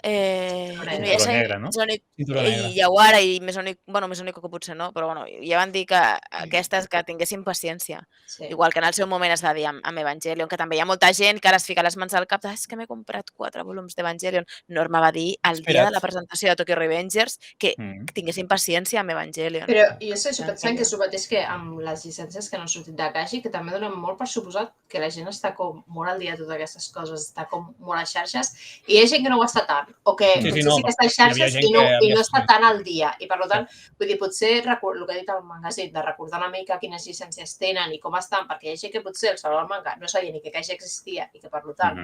Cinturó Negre, no? I Yawara i Mesonico que potser no, però bueno, ja van dir que aquestes que tinguessin paciència. Igual que en el seu moment es va dir amb Evangelion, que també hi ha molta gent que ara es fica les mans al cap és que m'he comprat 4 volums d'Evangelion. Norma va dir el dia de la presentació de Tokyo Revengers que tinguessin paciència amb Evangelion. Però jo sé, pensant que és el mateix que amb les llicències que no han sortit d'Akashi, que també donen molt per suposat que la gent està com molt al dia de totes aquestes coses, està com molt a xarxes, i hi ha gent que no ho està tant, o que potser sí que està a xarxes i no està tan al dia. I per tant, vull dir, potser el que ha dit el magazín, de recordar una mica quines llicències tenen i com estan, perquè hi ha gent que potser el Saló del Manga no sabia ni que Akashi existia i que per tant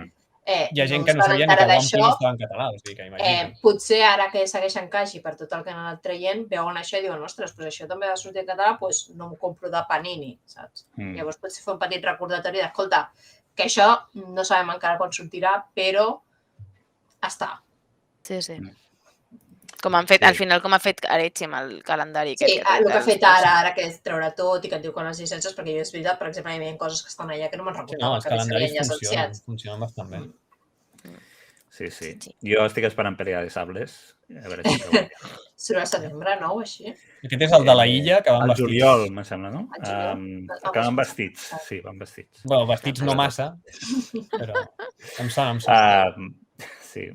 hi ha gent que no sabia ni que One Piece estava en català, o sigui que imagina't. Potser ara que segueixen Akashi per tot el que han anat traient, veuen això i diuen, ostres, doncs això també ha de sortir en català, doncs no m'ho compro de Panini, saps? Llavors potser fer un petit recordatori d'escolta, que això no sabem encara quan sortirà, però està. Sí. Com han fet, al final, com ha fet Arechi amb el calendari. Sí, el que ha fet ara que és treure tot i que et diu quan les llicències, perquè jo és veritat, per exemple, hi havia coses que estan allà que no me'n recordava. No, els calendaris funcionen bastant bé. Sí. Jo estic esperant Pelea de Sables. A veure si surt al setembre, no? O així? Aquest és el de la illa, que van vestits. El juliol, me sembla, no? Que van vestits, sí, van vestits. Bueno, vestits no massa, però em sona. Sí.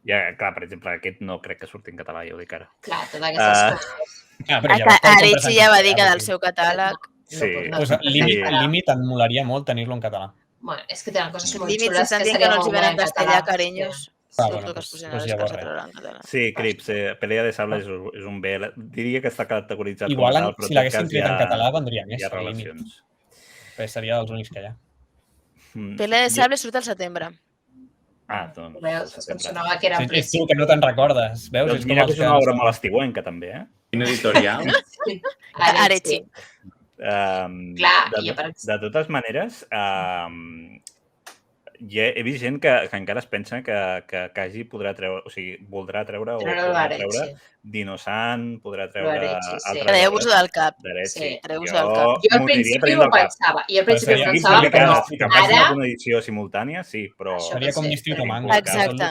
Ja, clar, per exemple, aquest no crec que surti en català, ja ho dic ara. Clar, totes aquestes coses. Arechi ja va dir que del seu catàleg... Sí. Límit em molaria molt tenir-lo en català. Bueno, és que tenen coses molt xules que seria molt bo en castellà, carinys. Sí, Crips, Pelea de Sables és un bé... Diria que està categoritzat com a tal, però si l'haguessin tret en català vendria més. Hi ha relacions. Perquè seria dels únics que hi ha. Pelea de Sables surt al setembre. Doncs... Veus, em sonava que era en principi. És tu, que no te'n recordes. Veus? Doncs mira que és una obra molt estiuenca, també, eh? Quin editorial? Arechi. De totes maneres, he vist gent que encara es pensa que Kaji podrà treure, o sigui, voldrà treure o podrà treure Dino-san, podrà treure... Treu-vos-ho del cap. Treu-vos del cap. Jo al principi ho pensava. Que facin alguna edició simultània, sí, però... Seria com Distrito Manga. Exacte.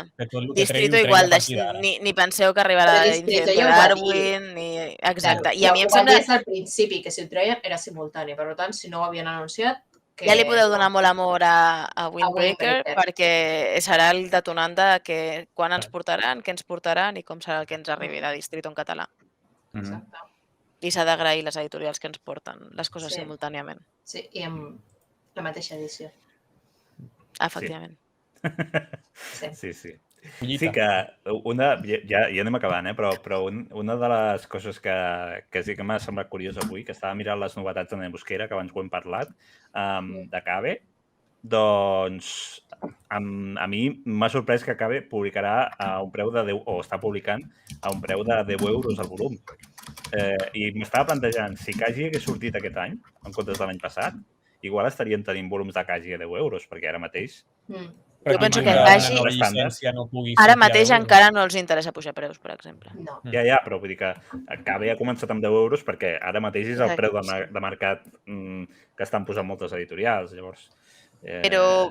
Distrito igual, ni penseu que arribarà a Distrito Darwin, ni... Exacte. I a mi em sembla... Des del principi que si ho treien era simultani, per tant, si no ho havien anunciat, ja li podeu donar molt amor a Windbreaker perquè serà el detonant de que quan ens portaran, què ens portaran i com serà el que ens arribi de Distrito en català. Exacte. I s'ha d'agrair les editorials que ens porten les coses simultàniament. Sí, i amb la mateixa edició. Efectivament. Sí. Sí que ja anem acabant, però una de les coses que sí que m'ha semblat curiós avui, que estava mirant les novetats de Nebusquera, que abans ho hem parlat, de Kabe, doncs a mi m'ha sorprès que Kabe publicarà a un preu de 10, o està publicant a un preu de 10 euros al volum. I m'estava plantejant, si Kaji hagués sortit aquest any, en comptes de l'any passat, igual estaríem tenint volums de Kaji a 10 euros, perquè ara mateix... Jo penso que Kaji ara mateix encara no els interessa pujar preus, per exemple. Ja, però vull dir que Kabe ha començat amb 10 euros perquè ara mateix és el preu de mercat que estan posant moltes editorials, llavors... Però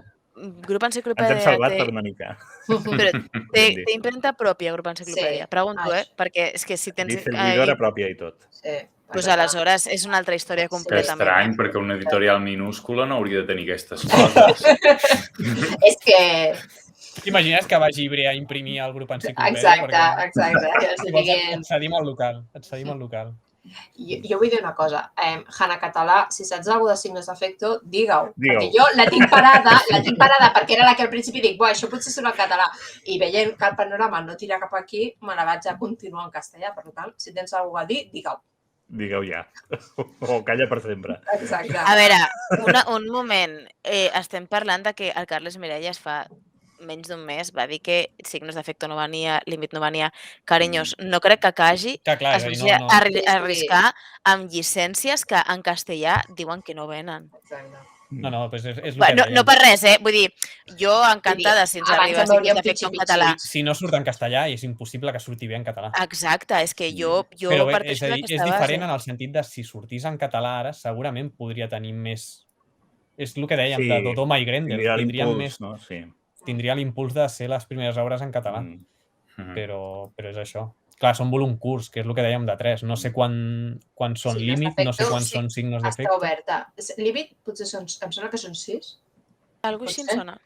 Grup Enciclopèdia... Ens hem salvat per una mica. Però té impremta pròpia, Grup Enciclopèdia. Pregunto, perquè és que si tens... Distribuïdora pròpia i tot. Sí. Doncs aleshores és una altra història completament. És estrany, perquè una editorial minúscula no hauria de tenir aquestes coses. És que... T'imagines que vagi Ibrea a imprimir el grup enciclopèdia? Exacte. Et cedim el local. Jo vull dir una cosa. Hanna Català, si saps alguna de signes d'efecte, digue-ho. Perquè Digue-ho. jo la tinc parada perquè era la que al principi dic, això potser surt en català. I veient que el panorama no tira cap aquí, me la vaig a continuar en castellà. Per tant, si tens alguna a dir, digue-ho. Digueu ja. O calla per sempre. Exacte. A veure, un moment. Estem parlant de que el Carles Miralles fa menys d'un mes va dir que Signos d'Efecte no venia, Límit no venia. Carinyos, no crec que Kaji es vagi a arriscar amb llicències que en castellà diuen que no venen. No, és el que dèiem. No per res, Vull dir, jo encantada si ens arriba Signos d'Efecte en català. Si no surt en castellà, és impossible que surti bé en català. Exacte, és que jo parteixo d'aquesta base. És diferent en el sentit de si sortís en català ara, segurament podria tenir més... És el que dèiem, de Dodoma i Grendel. Tindria l'impuls de ser les primeres obres en català. Però és això. Clar, són volum curts, que és el que dèiem de 3. No sé quan són Límit, no sé quan són Signos d'Efecte. Està oberta. Límit potser em sembla que són 6. Algo així em sona.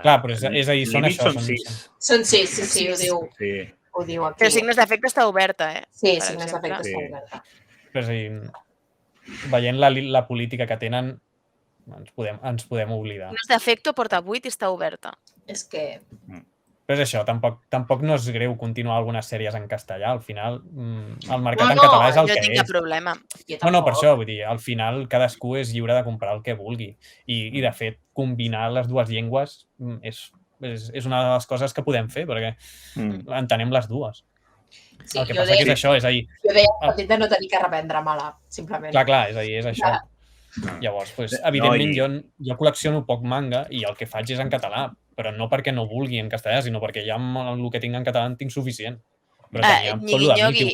Clar, però és ahir, són això. Són 6, sí, ho diu aquí. Però Signos d'Efecte està oberta, Sí, Signos d'Efecte està oberta. Però és a dir, veient la política que tenen, ens podem oblidar. Signos d'Efecte porta 8 i està oberta. És que... Però és això, tampoc no és greu continuar algunes sèries en castellà. Al final, el mercat en català és el que és. Jo tinc cap problema. No, per això, vull dir, al final cadascú és lliure de comprar el que vulgui. I de fet, combinar les dues llengües és una de les coses que podem fer, perquè entenem les dues. El que passa que és això, és a dir... Jo deia el sentit de no tenir que reprendre-me-la, simplement. Clar, és a dir, és això. Llavors, evidentment, jo col·lecciono poc manga i el que faig és en català, però no perquè no vulgui en castellà, sinó perquè ja el que tinc en català en tinc suficient. Nyogui,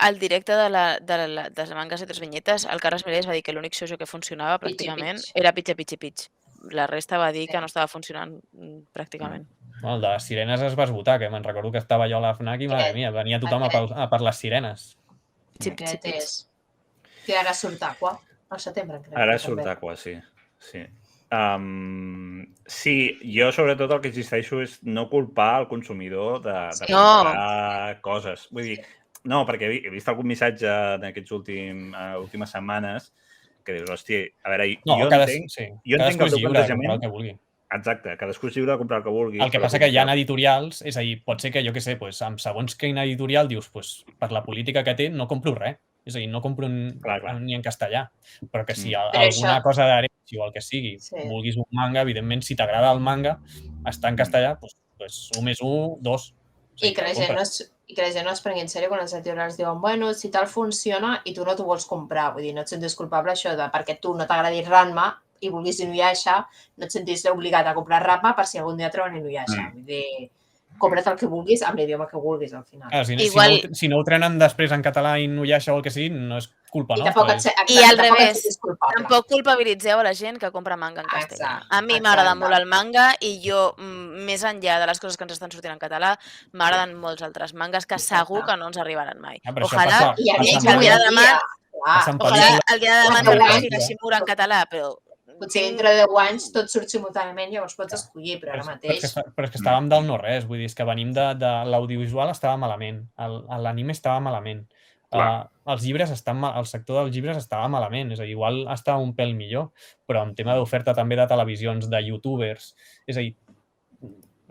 al directe de les mangas i 3 vinyetes, el Carles Miralles va dir que l'únic shoujo que funcionava pràcticament era Pitcha Pitchi Pitch. La resta va dir que no estava funcionant pràcticament. El de les sirenes es va esgotar, que me'n recordo que estava jo a la FNAC i, madre mia, venia tothom a per les sirenes. Que ara surt Aqua, al setembre, crec. Ara surt Aqua, sí. Sí, jo sobretot el que existeixo és no culpar el consumidor de comprar coses. Vull dir, no, perquè he vist algun missatge en aquestes últimes setmanes que dius, hòstia, a veure, jo entenc el teu plantejament. Exacte, cadascú és lliure de comprar el que vulgui. El que passa que hi ha editorials, és a dir, pot ser que, jo què sé, amb segons quin editorial dius, per la política que té, no compro res. És a dir, no compro ni en castellà, però que si alguna cosa d'herència o el que sigui, vulguis un manga, evidentment, si t'agrada el manga, està en castellà, doncs 1 més 1, 2. I que la gent no es prengui en sèrio quan els editorials diuen, bueno, si tal funciona i tu no t'ho vols comprar, vull dir, no et sentis culpable això de perquè tu no t'agradi Ranma i vulguis Inuyasha, no et sentis obligat a comprar Ranma per si algun dia troben Inuyasha. Vull dir, compra't el que vulguis amb l'idioma que vulguis al final. Si no ho trenen després en català i Inuyasha o el que sigui, no és culpa nostra. I al revés, tampoc culpabilitzeu a la gent que compra manga en castellà. A mi m'agrada molt el manga i jo, més enllà de les coses que ens estan sortint en català, m'agraden molts altres mangas que segur que no ens arribaran mai. Ojalà el dia de demà arribi Higashimura en català, però potser dintre de 10 anys tot surt simultàniament, llavors pots escollir, però ara mateix... Però és que estàvem del no-res, vull dir, és que venim de l'audiovisual estava malament, l'anime estava malament, el sector dels llibres estava malament, és a dir, igual estava un pèl millor, però en tema d'oferta també de televisions, de youtubers, és a dir,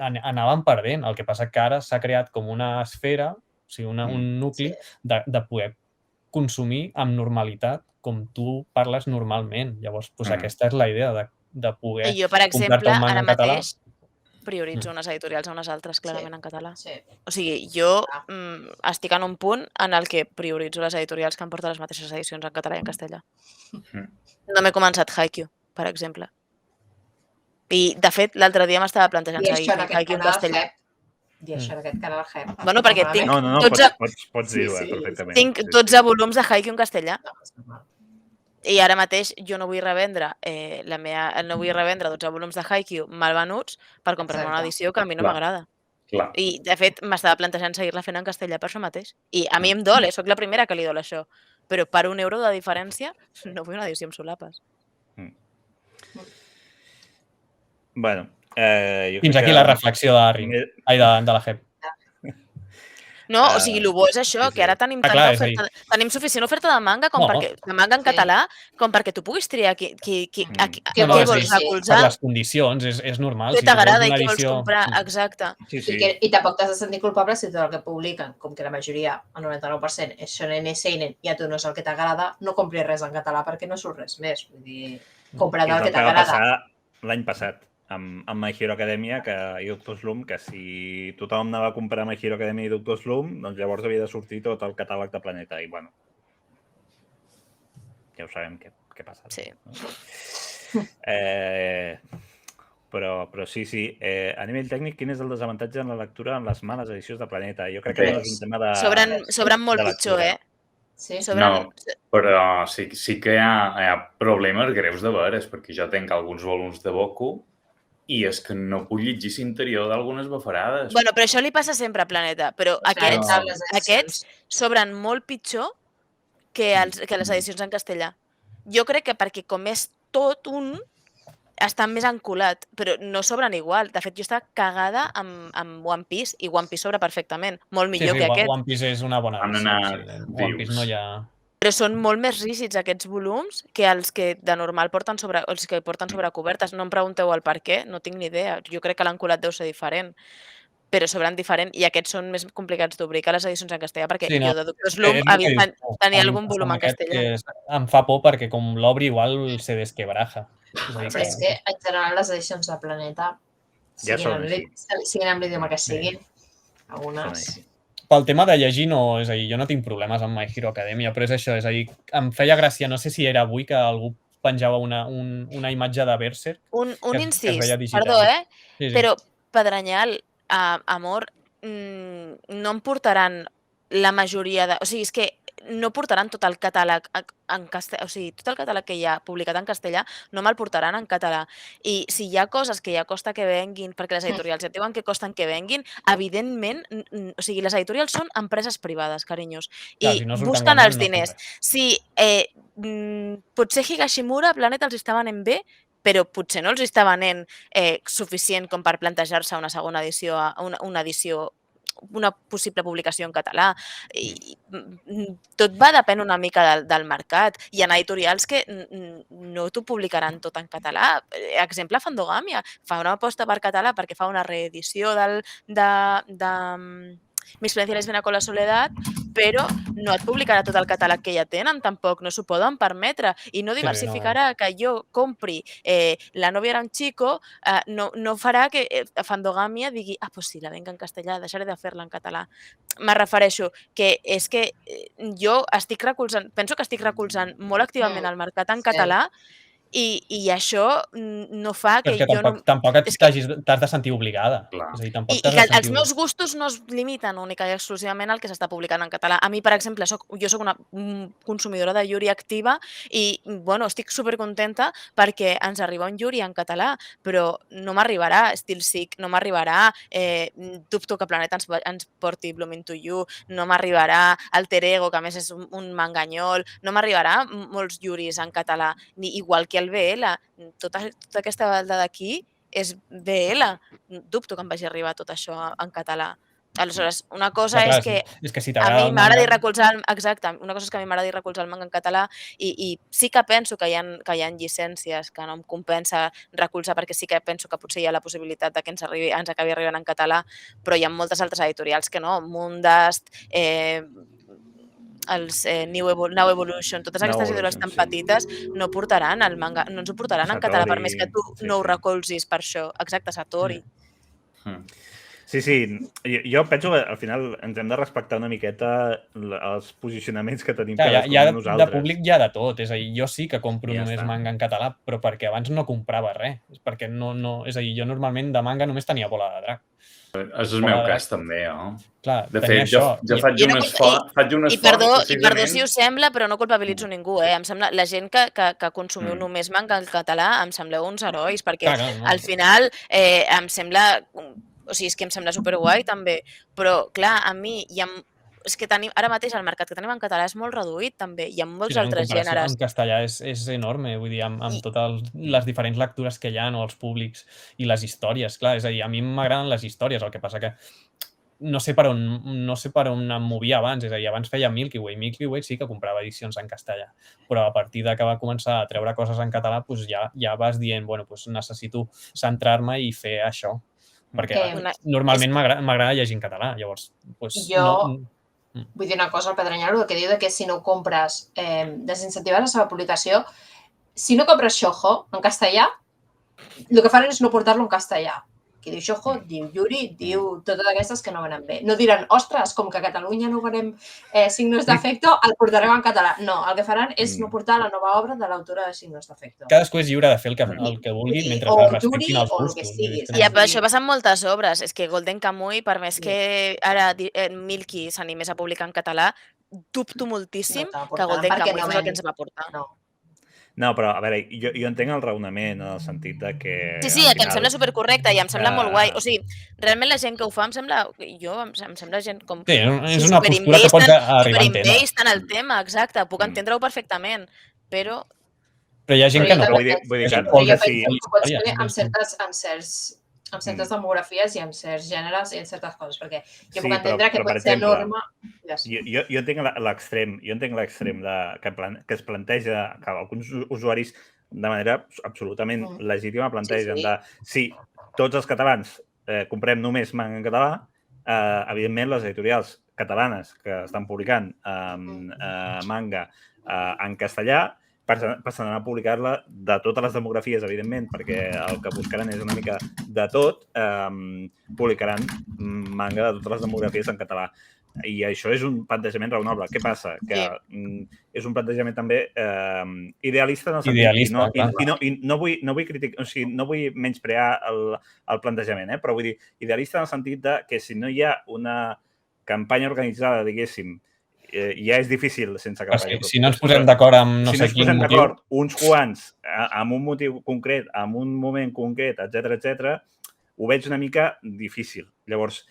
anàvem perdent, el que passa que ara s'ha creat com una esfera, o sigui, un nucli de poder consumir amb normalitat com tu parles normalment. Llavors, aquesta és la idea de poder comprar-te un manga en català. Mateix prioritzo unes editorials a unes altres clarament en català. O sigui, jo estic en un punt en el que prioritzo les editorials que em porten les mateixes edicions en català i en castellà. No m'he començat Haikyuu, per exemple. I, de fet, l'altre dia m'estava plantejant seguir Haikyuu en castellà. I això en aquest canal Hep. Bueno, perquè tinc... No, pots dir-ho, perfectament. Tinc 12 volums de Haikyuu en castellà. I ara mateix jo no vull revendre 12 volums de Haikyuu mal venuts per comprar-me una edició que a mi no m'agrada. I, de fet, m'estava plantejant seguir-la fent en castellà per això mateix. I a mi em dol, soc la primera que li dol això. Però per €1 de diferència no vull una edició amb solapes. Bueno, fins aquí la reflexió de la Jep. No, o sigui, el bo és això, que ara tenim tenim suficient oferta de manga de manga en català com perquè tu puguis triar què vols recolzar. Per les condicions, és normal. Què t'agrada i què vols comprar, exacte. I tampoc t'has de sentir culpable si tot el que publiquen, com que la majoria, el 99%, és shonen i seinen i a tu no és el que t'agrada, no compris res en català perquè no surt res més. Vull dir, compra't el que t'agrada. Va passar l'any passat amb My Hero Academia i Doctor Slump, que si tothom anava a comprar My Hero Academia i Doctor Slump, doncs llavors havia de sortir tot el catàleg de Planeta. I, bueno, ja ho sabem què passa. Sí. Però sí. A nivell tècnic, quin és el desavantatge en la lectura en les males edicions de Planeta? Jo crec que no és un tema de... Sobren molt pitjor, eh? Sí. No, però sí que hi ha problemes greus de veres, perquè jo tenc alguns volums de Boku i és que no puc llegir l'interior d'algunes bafarades. Bueno, però això li passa sempre a Planeta, però aquests sobren molt pitjor que les edicions en castellà. Jo crec que perquè com és tot un, està més encolat, però no sobren igual. De fet, jo estava cagada amb One Piece i One Piece sobra perfectament, molt millor que aquest. One Piece és una bona edició. One Piece no hi ha... Però són molt més rígids aquests volums que els que de normal porten sobre cobertes. No em pregunteu el per què, no tinc ni idea. Jo crec que l'encolat deu ser diferent, però sobren diferent i aquests són més complicats d'obrir que les edicions en castellà, perquè jo de Doctor Slump tenia algun volum en castellà. Em fa por perquè com l'obri igual se desquebraja. És que en general les edicions de Planeta, siguin amb l'idioma que siguin, algunes... Pel tema de llegir, no, és a dir, jo no tinc problemes amb My Hero Academia, però és això, és a dir, em feia gràcia, no sé si era avui que algú penjava una imatge de Berserk. Un incís, perdó, però Pedranyal, amor, no em portaran la majoria de... O sigui, és que no portaran tot el catàleg en castellà, o sigui, tot el catàleg que hi ha publicat en castellà no me'l portaran en català. I si hi ha coses que ja costa que venguin, perquè les editorials ja et diuen que costen que venguin, evidentment, o sigui, les editorials són empreses privades, carinyos, i busquen els diners. Sí, potser Higashimura, Planeta, els està venent bé, però potser no els està venent suficient com per plantejar-se una segona edició, una possible publicació en català. Tot va depèn una mica del mercat. Hi ha editorials que no t'ho publicaran tot en català. Exemple, Fandogamia fa una aposta per català perquè fa una reedició de Mi experiencia lesbiana con la soledad, però no et publicarà tot el catàleg que ja tenen, tampoc, no s'ho poden permetre. I no diversificarà que jo compri La novia era un chico, no farà que Fandogamia digui pues sí, la venga en castellà, deixaré de fer-la en català. Me refereixo que és que jo penso que estic recolzant molt activament el mercat en català i això no fa que jo no... Tampoc t'has de sentir obligada. I que els meus gustos no es limiten única i exclusivament al que s'està publicant en català. A mi, per exemple, jo soc una consumidora de Yuri activa i, bueno, estic supercontenta perquè ens arriba un Yuri en català, però no m'arribarà Still Sick, no m'arribarà Dubto que Planeta ens porti Blooming to You, no m'arribarà Alter Ego, que a més és un manganyol, no m'arribarà molts Yuris en català, igual que el BL, tota aquesta balda d'aquí és BL. Dubto que em vagi arribar tot això en català. Aleshores, una cosa és que a mi m'agrada recolzar el manga en català i sí que penso que hi ha llicències que no em compensa recolzar perquè sí que penso que potser hi ha la possibilitat que ens acabi arribant en català, però hi ha moltes altres editorials que no. Moondust, els Now Evolution, totes aquestes editorials tan petites no portaran el manga, no ens ho portaran en català, per més que tu no ho recolzis per això. Exacte, Satori. Sí, jo penso que al final ens hem de respectar una miqueta els posicionaments que tenim nosaltres. De públic hi ha de tot, és a dir, jo sí que compro només manga en català, però perquè abans no comprava res, perquè és a dir, jo normalment de manga només tenia Bola de Drac. És el meu cas també, Clar, de fet, jo faig un esforç... I perdó si us sembla, però no culpabilitzo ningú, Em sembla, la gent que consumiu només manga en català, em sembleu uns herois, perquè al final em sembla... O sigui, és que em sembla superguai també, però clar, a mi hi ha és que ara mateix el mercat que tenim en català és molt reduït també, i amb molts Sí, en altres comparació gèneres. amb castellà és enorme, vull dir, amb totes les diferents lectures que hi ha, o els públics i les històries, clar, és a dir, a mi m'agraden les històries, el que passa que no sé per on em movia abans, és a dir, abans feia Milky Way sí que comprava edicions en castellà, però a partir de que va començar a treure coses en català, doncs ja vas dient, bueno, doncs necessito centrar-me i fer això, perquè normalment m'agrada llegir en català, llavors, doncs no... Vull dir una cosa al Pedrenyal, el que diu que si no ho compres, desincentives la seva publicació, si no compres Xojo en castellà, el que faran és no portar-lo en castellà. Que diu Xojo, diu Yuri, diu totes aquestes que no venen bé. No diran, ostres, com que a Catalunya no venem signos d'afecto, el portarem en català. No, el que faran és no portar la nova obra de l'autora de signos d'afecto. Cadascú és lliure de fer el que vulgui mentre es respectin els gustos. I això passa amb moltes obres. És que Golden Kamuy, per més que ara Milky s'animés a publicar en català, dubto moltíssim que Golden Kamuy fos el que ens va portar. No, però, a veure, jo entenc el raonament en el sentit de que... Sí, que em sembla supercorrecte i em sembla molt guai. O sigui, realment la gent que ho fa em sembla... Em sembla gent com... Sí, és una postura que pots arribar a entendre. Superinvest en el tema, exacte. Puc entendre-ho perfectament, però... Però hi ha gent que no. Vull dir que ho pots fer amb certes demografies i amb certs gèneres i en certes coses, perquè jo puc entendre que pot ser norma... Jo entenc l'extrem, que es planteja, que alguns usuaris de manera absolutament legítima plantegen de si tots els catalans comprem només manga en català, evidentment les editorials catalanes que estan publicant manga en castellà passaran a publicar-la de totes les demografies, evidentment, perquè el que buscaran és una mica de tot, publicaran manga de totes les demografies en català. I això és un plantejament raonable. Què passa? Que és un plantejament també idealista en el sentit... I no vull criticar, o sigui, no vull menysprear el plantejament, però vull dir, idealista en el sentit que si no hi ha una campanya organitzada, diguéssim, ja és difícil sense campanya. Si no ens posem d'acord amb no sé quin motiu... Si no ens posem d'acord uns quants amb un motiu concret, amb un moment concret, etc., ho veig una mica difícil. Llavors,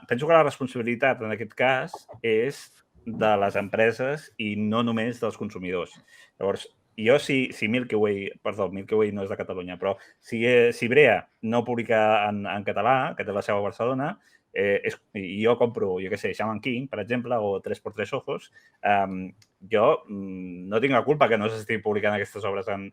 penso que la responsabilitat en aquest cas és de les empreses i no només dels consumidors. Llavors, jo si Milky Way no és de Catalunya, però si Ibrea no publica en català, que té la seu a Barcelona, i jo compro, jo què sé, Shaman King, per exemple, o 3x3 Ojos, jo no tinc la culpa que no s'estigui publicant aquestes obres en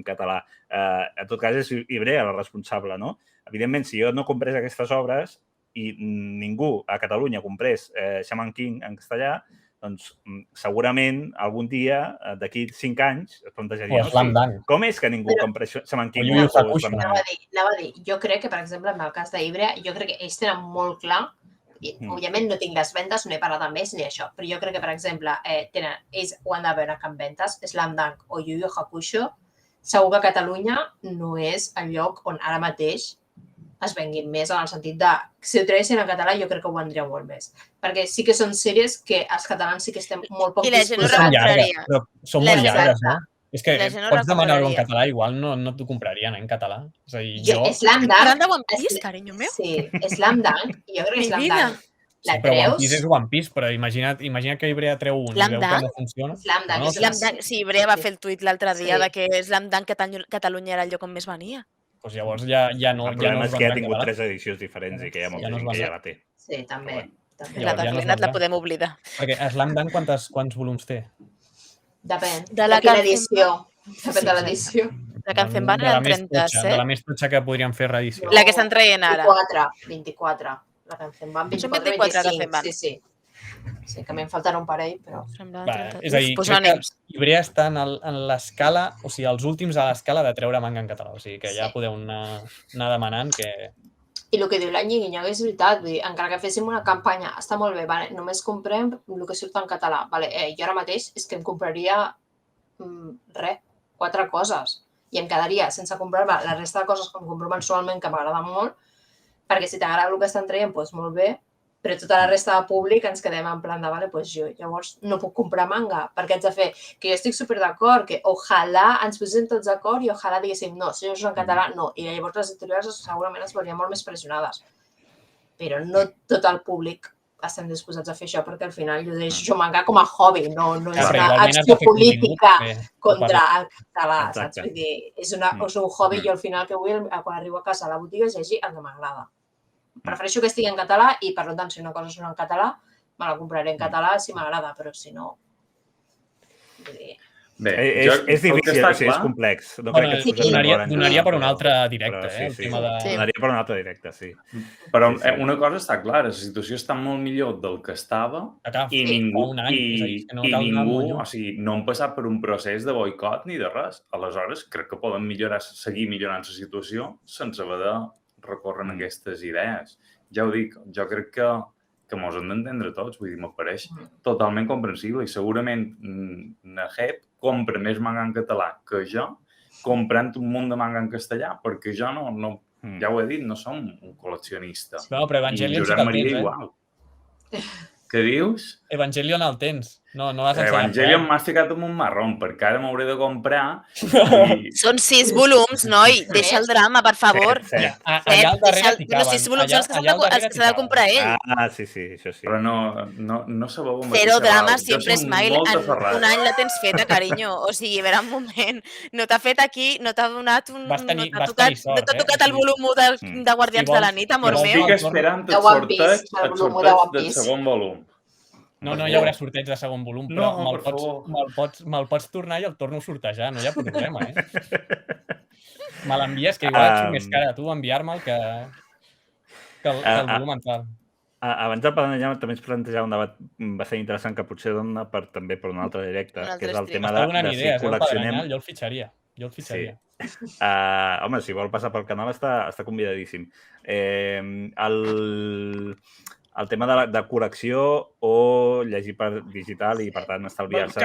català. En tot cas, és Ibrea la responsable, no? Evidentment, si jo no comprés aquestes obres i ningú a Catalunya comprés Shaman King en castellà, doncs segurament algun dia, d'aquí 5 anys, es plantejaria, com és que ningú compra Shaman King? Anava a dir, jo crec que, per exemple, en el cas d'Ibrea, jo crec que ells tenen molt clar, i òbviament no tinc les vendes, no he parlat amb ells ni això, però jo crec que, per exemple, ells ho han de veure que en ventes, Slam Dunk o Yu Yu Hakusho, segur que a Catalunya no és el lloc on ara mateix es venguin més, en el sentit de si ho traguessin en català jo crec que ho vendria molt més. Perquè sí que són sèries que els catalans sí que estem molt poc disposats. I la gent no recompraria. Però són molt llargues, no? És que pots demanar-ho en català, igual no t'ho comprarien en català. És a dir, jo... Slam Dunk... Parlant de One Piece, carinyo meu. Sí, Slam Dunk, jo crec que Slam Dunk la però treus... One Piece és One Piece, però imagina que Ibrea treu un i veu que no funciona. Slam Dunk. Sí, Ibrea va fer el tuit l'altre dia de que Slam Dunk Catalunya era el lloc on més venia. Doncs llavors ja no... El problema és que ha tingut 3 edicions diferents i que hi ha molta gent que ja la té. Sí, també. La declinat la podem oblidar. Perquè Slam Dunk quants volums té? Depèn. De quina edició. Depèn de l'edició. La Kanzenban eren 37. De la més totxa que podríem fer reedició. La que estan traient ara. 24. La Kanzenban 24, 25. Sí. Sí, que m'en faltarà un parell, però... És a dir, crec que Ibrea està en l'escala, o sigui, els últims a l'escala de treure manga en català. O sigui, que ja podeu anar demanant que... I el que diu l'Anyi Guinyaga és veritat, vull dir, encara que féssim una campanya, està molt bé, vale, només comprem el que surt en català. Vale, jo ara mateix és que em compraria 4 coses i em quedaria sense comprar-me la resta de coses que em compro mensualment, que m'agrada molt, perquè si t'agrada el que estan traient, doncs molt bé, però tota la resta de públic ens quedem en plan de, vale, doncs jo llavors no puc comprar manga, perquè haig de fer, que jo estic super d'acord, que ojalà ens posem tots d'acord i ojalà diguéssim, no, si no és en català, no. I llavors les editorials segurament es veurien molt més pressionades. Però no tot el públic estem disposats a fer això, perquè al final jo deixo manga com a hobby, no és Però una igualment has acció de fer contingut, política bé, contra el català, Exacte. saps? Vull dir, és un hobby, jo al final que vull, quan arribo a casa a la botiga, és llegir el que m'agrada. Prefereixo que estigui en català i, per tant, si una cosa sona en català, me la compraré en català si m'agrada, però si no... Vull dir... Bé, És difícil, és complex. No crec que ens posem d'acord en donaria per un però- altre directe, però el tema de... Donaria per un altre directe, sí. Però Sí. una cosa està clara, la situació està molt millor del que estava i ningú, un any, és a dir, que no cal anar ningú, molt lluny. o sigui, no han passat per un procés de boicot ni de res. Aleshores, crec que poden seguir millorant la situació sense haver de recórrer en aquestes idees. Ja ho dic, jo crec que mos hem d'entendre tots, vull dir, m'apareix totalment comprensible i segurament Naheb compra més manga en català que jo, comprant un munt de manga en castellà, perquè jo no ja ho he dit, no som un col·leccionista. No, però Evangelion I sí que Josep el Maria tens, igual. Què dius? Evangelion el tens. No has ensenyat Evangelion res. m'has ficat en un marrón, perquè ara m'hauré de comprar i... Són 6 volums, noi. Deixa el drama, per favor. Allà al darrere ficaven. 6 volums són els que s'ha de comprar ell. Sí, això sí. Però no sabeu... Cero drama, sempre Smile. Molt En un any la tens feta, carinyo. O sigui, a veure, un moment. No t'ha fet aquí, no t'ha donat un... Vas tenir No sort, t'ha tocat el volum 1 de Guardians de la Nit, amor meu. Estic esperant el sorteig del segon volum. No hi haurà sorteig de segon volum, però No, per favor. me'l pots tornar i el torno a sortejar, no hi ha problema, Me l'envies, que igual et surt més cara a tu enviar-me'l que el volum entral. Abans de parlar d'allà, també ens plantejava un debat bastant interessant que potser dona també per un altre directe, que és el tema de si col·leccionem... Jo el fitxaria. Home, si vol passar pel canal està convidadíssim. El tema de col·lecció o llegir per digital i, per tant, estalviar-se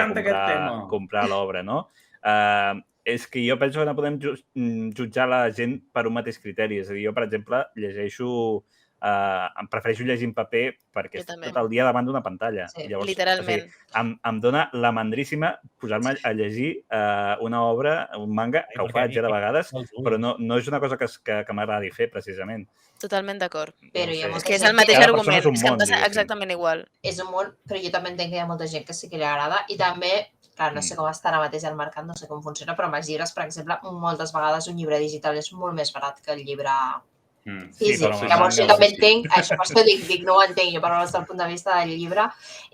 comprar l'obra, no? És que jo penso que no podem jutjar la gent per un mateix criteri. És a dir, jo, per exemple, prefereixo llegir en paper perquè estic tot el dia davant d'una pantalla. Llavors, literalment. Em dona la mandríssima posar-me a llegir una obra, un manga, que ho faig de vegades, però no és una cosa que m'agradi fer, precisament. Totalment d'acord. És que és el mateix argument, és que em passa exactament igual. És un món, però jo també entenc que hi ha molta gent que sí que li agrada i també, clar, no sé com està ara mateix el mercat, no sé com funciona, però amb els llibres, per exemple, moltes vegades un llibre digital és molt més barat que el llibre físic. Llavors jo també entenc, això per això dic, no ho entenc, jo parlo des del punt de vista del llibre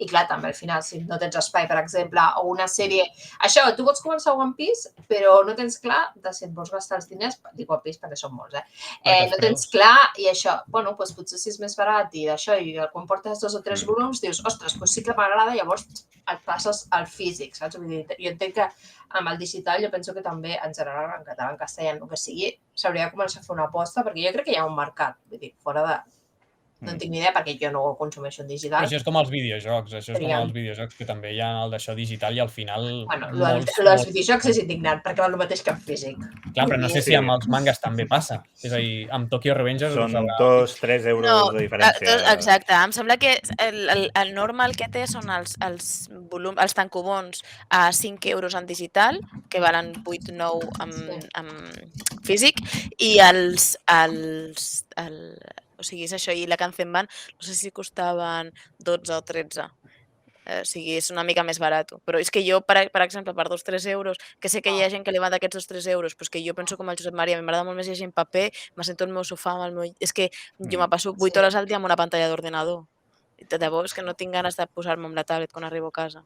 i clar, també al final, si no tens espai, per exemple, o una sèrie... Això, tu vols començar One Piece, però no tens clar de si et vols gastar els diners, dic One Piece perquè són molts, no tens clar i això, bueno, doncs potser si és més barat i d'això, i quan portes 2 o 3 volums dius, ostres, doncs sí que m'agrada, llavors et passes al físic, saps? Vull dir, jo entenc que amb el digital jo penso que també, en general, en català, en castellà, el que sigui, s'hauria de començar a fer una aposta, perquè jo crec que hi ha un mercat, vull dir, fora de... No en tinc ni idea perquè jo no ho consumeixo en digital. Però això és com els videojocs, que també hi ha el d'això digital i al final... Bueno, els videojocs és indignant, perquè val el mateix que en físic. Clar, però no sé si amb els mangas també passa. És a dir, amb Tokyo Revengers... Són 2-3 euros de diferència. Exacte, em sembla que el normal que té són els tancobons a 5 euros en digital, que valen 8-9 en físic, i o sigui, és això, i la Kanzenban, no sé si costaven 12 o 13. O sigui, és una mica més barat. Però és que jo, per exemple, per 2-3 euros, que sé que hi ha gent que li va d'aquests 2-3 euros, però és que jo penso com el Josep Maria, a mi m'agrada molt més llegir en paper, m'assento al meu sofà amb el meu... És que jo me passo 8 hores al dia amb una pantalla d'ordinador. De debò, és que no tinc ganes de posar-me amb la tablet quan arribo a casa.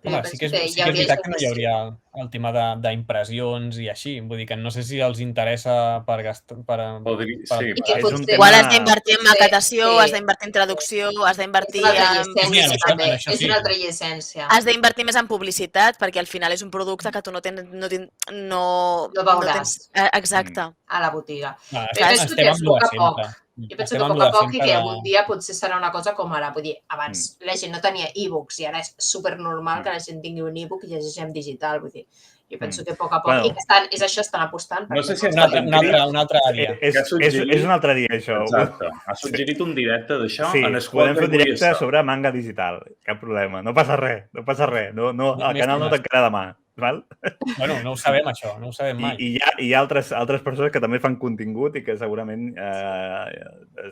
Home, sí que és veritat que no hi hauria el tema d'impressions i així. Vull dir que no sé si els interessa per gastar... Igual has d'invertir en maquetació, has d'invertir en traducció, has d'invertir en... És una altra llicència. Has d'invertir més en publicitat, perquè al final és un producte que tu no veuràs. Exacte. A la botiga. Estem amb lo de sempre. Jo penso que a poc a poc i que algun dia potser serà una cosa com ara. Vull dir, abans la gent no tenia e-books i ara és supernormal que la gent tingui un e-book i llegeixi en digital. Vull dir, jo penso que a poc a poc, i és això, estan apostant. No sé si un altre dia. És un altre dia, això. Exacte. Ha suggerit un directe d'això. Sí, podem fer un directe sobre manga digital. Cap problema. No passa res, no passa res. El canal no tancarà demà. val? Bueno, no ho sabem, això, no ho sabem mai. I hi ha altres persones que també fan contingut i que segurament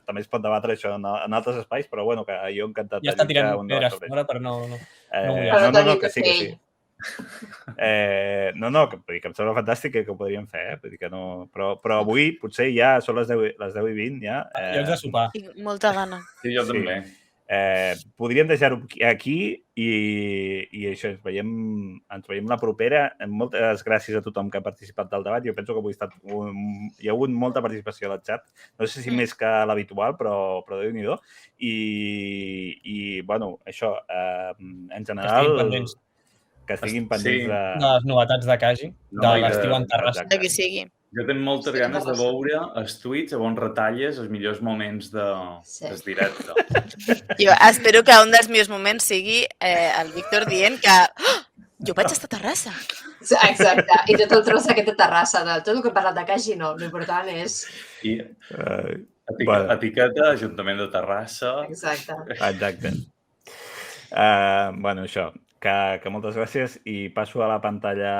també es pot debatre això en altres espais, però bueno, que jo encantat Ja està de lluitar tirant un debat pedres sobre fora això. per no No, que sí, que sí. No, que em sembla fantàstic que ho podríem fer, vull dir que no... Però avui potser ja són les 10:20 ja. Llocs de sopar. Tinc molta gana. Sí, jo també. Podríem deixar-ho aquí i això, ens veiem la propera. Moltes gràcies a tothom que ha participat del debat. Jo penso que avui hi ha hagut molta participació al xat. No sé si més que l'habitual, però Déu-n'hi-do. I, bueno, això, en general... Que estiguin pendents de les novetats de Kaji, de l'estiu en Terrassa. De qui sigui. Jo tinc moltes ganes de veure els tuits on retalles els millors moments del directe. Jo espero que un dels millors moments sigui el Víctor dient que jo vaig estar a Terrassa. Exacte, i tot el tros aquest de Terrassa, de tot el que he parlat de Kaji, no, l'important és... I etiqueta Ajuntament de Terrassa. Exacte. Bueno, això, que moltes gràcies i passo a la pantalla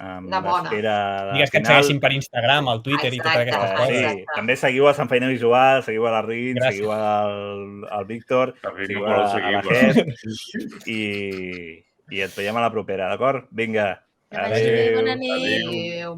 amb l'espera de digues que et segueixin per Instagram, al Twitter i totes aquestes coses. Sí, també seguiu a Sant Feina Visual, seguiu a la Rin, seguiu al Víctor, seguiu a la Jet i et veiem a la propera, d'acord? Vinga, adéu. Bona nit. Adéu.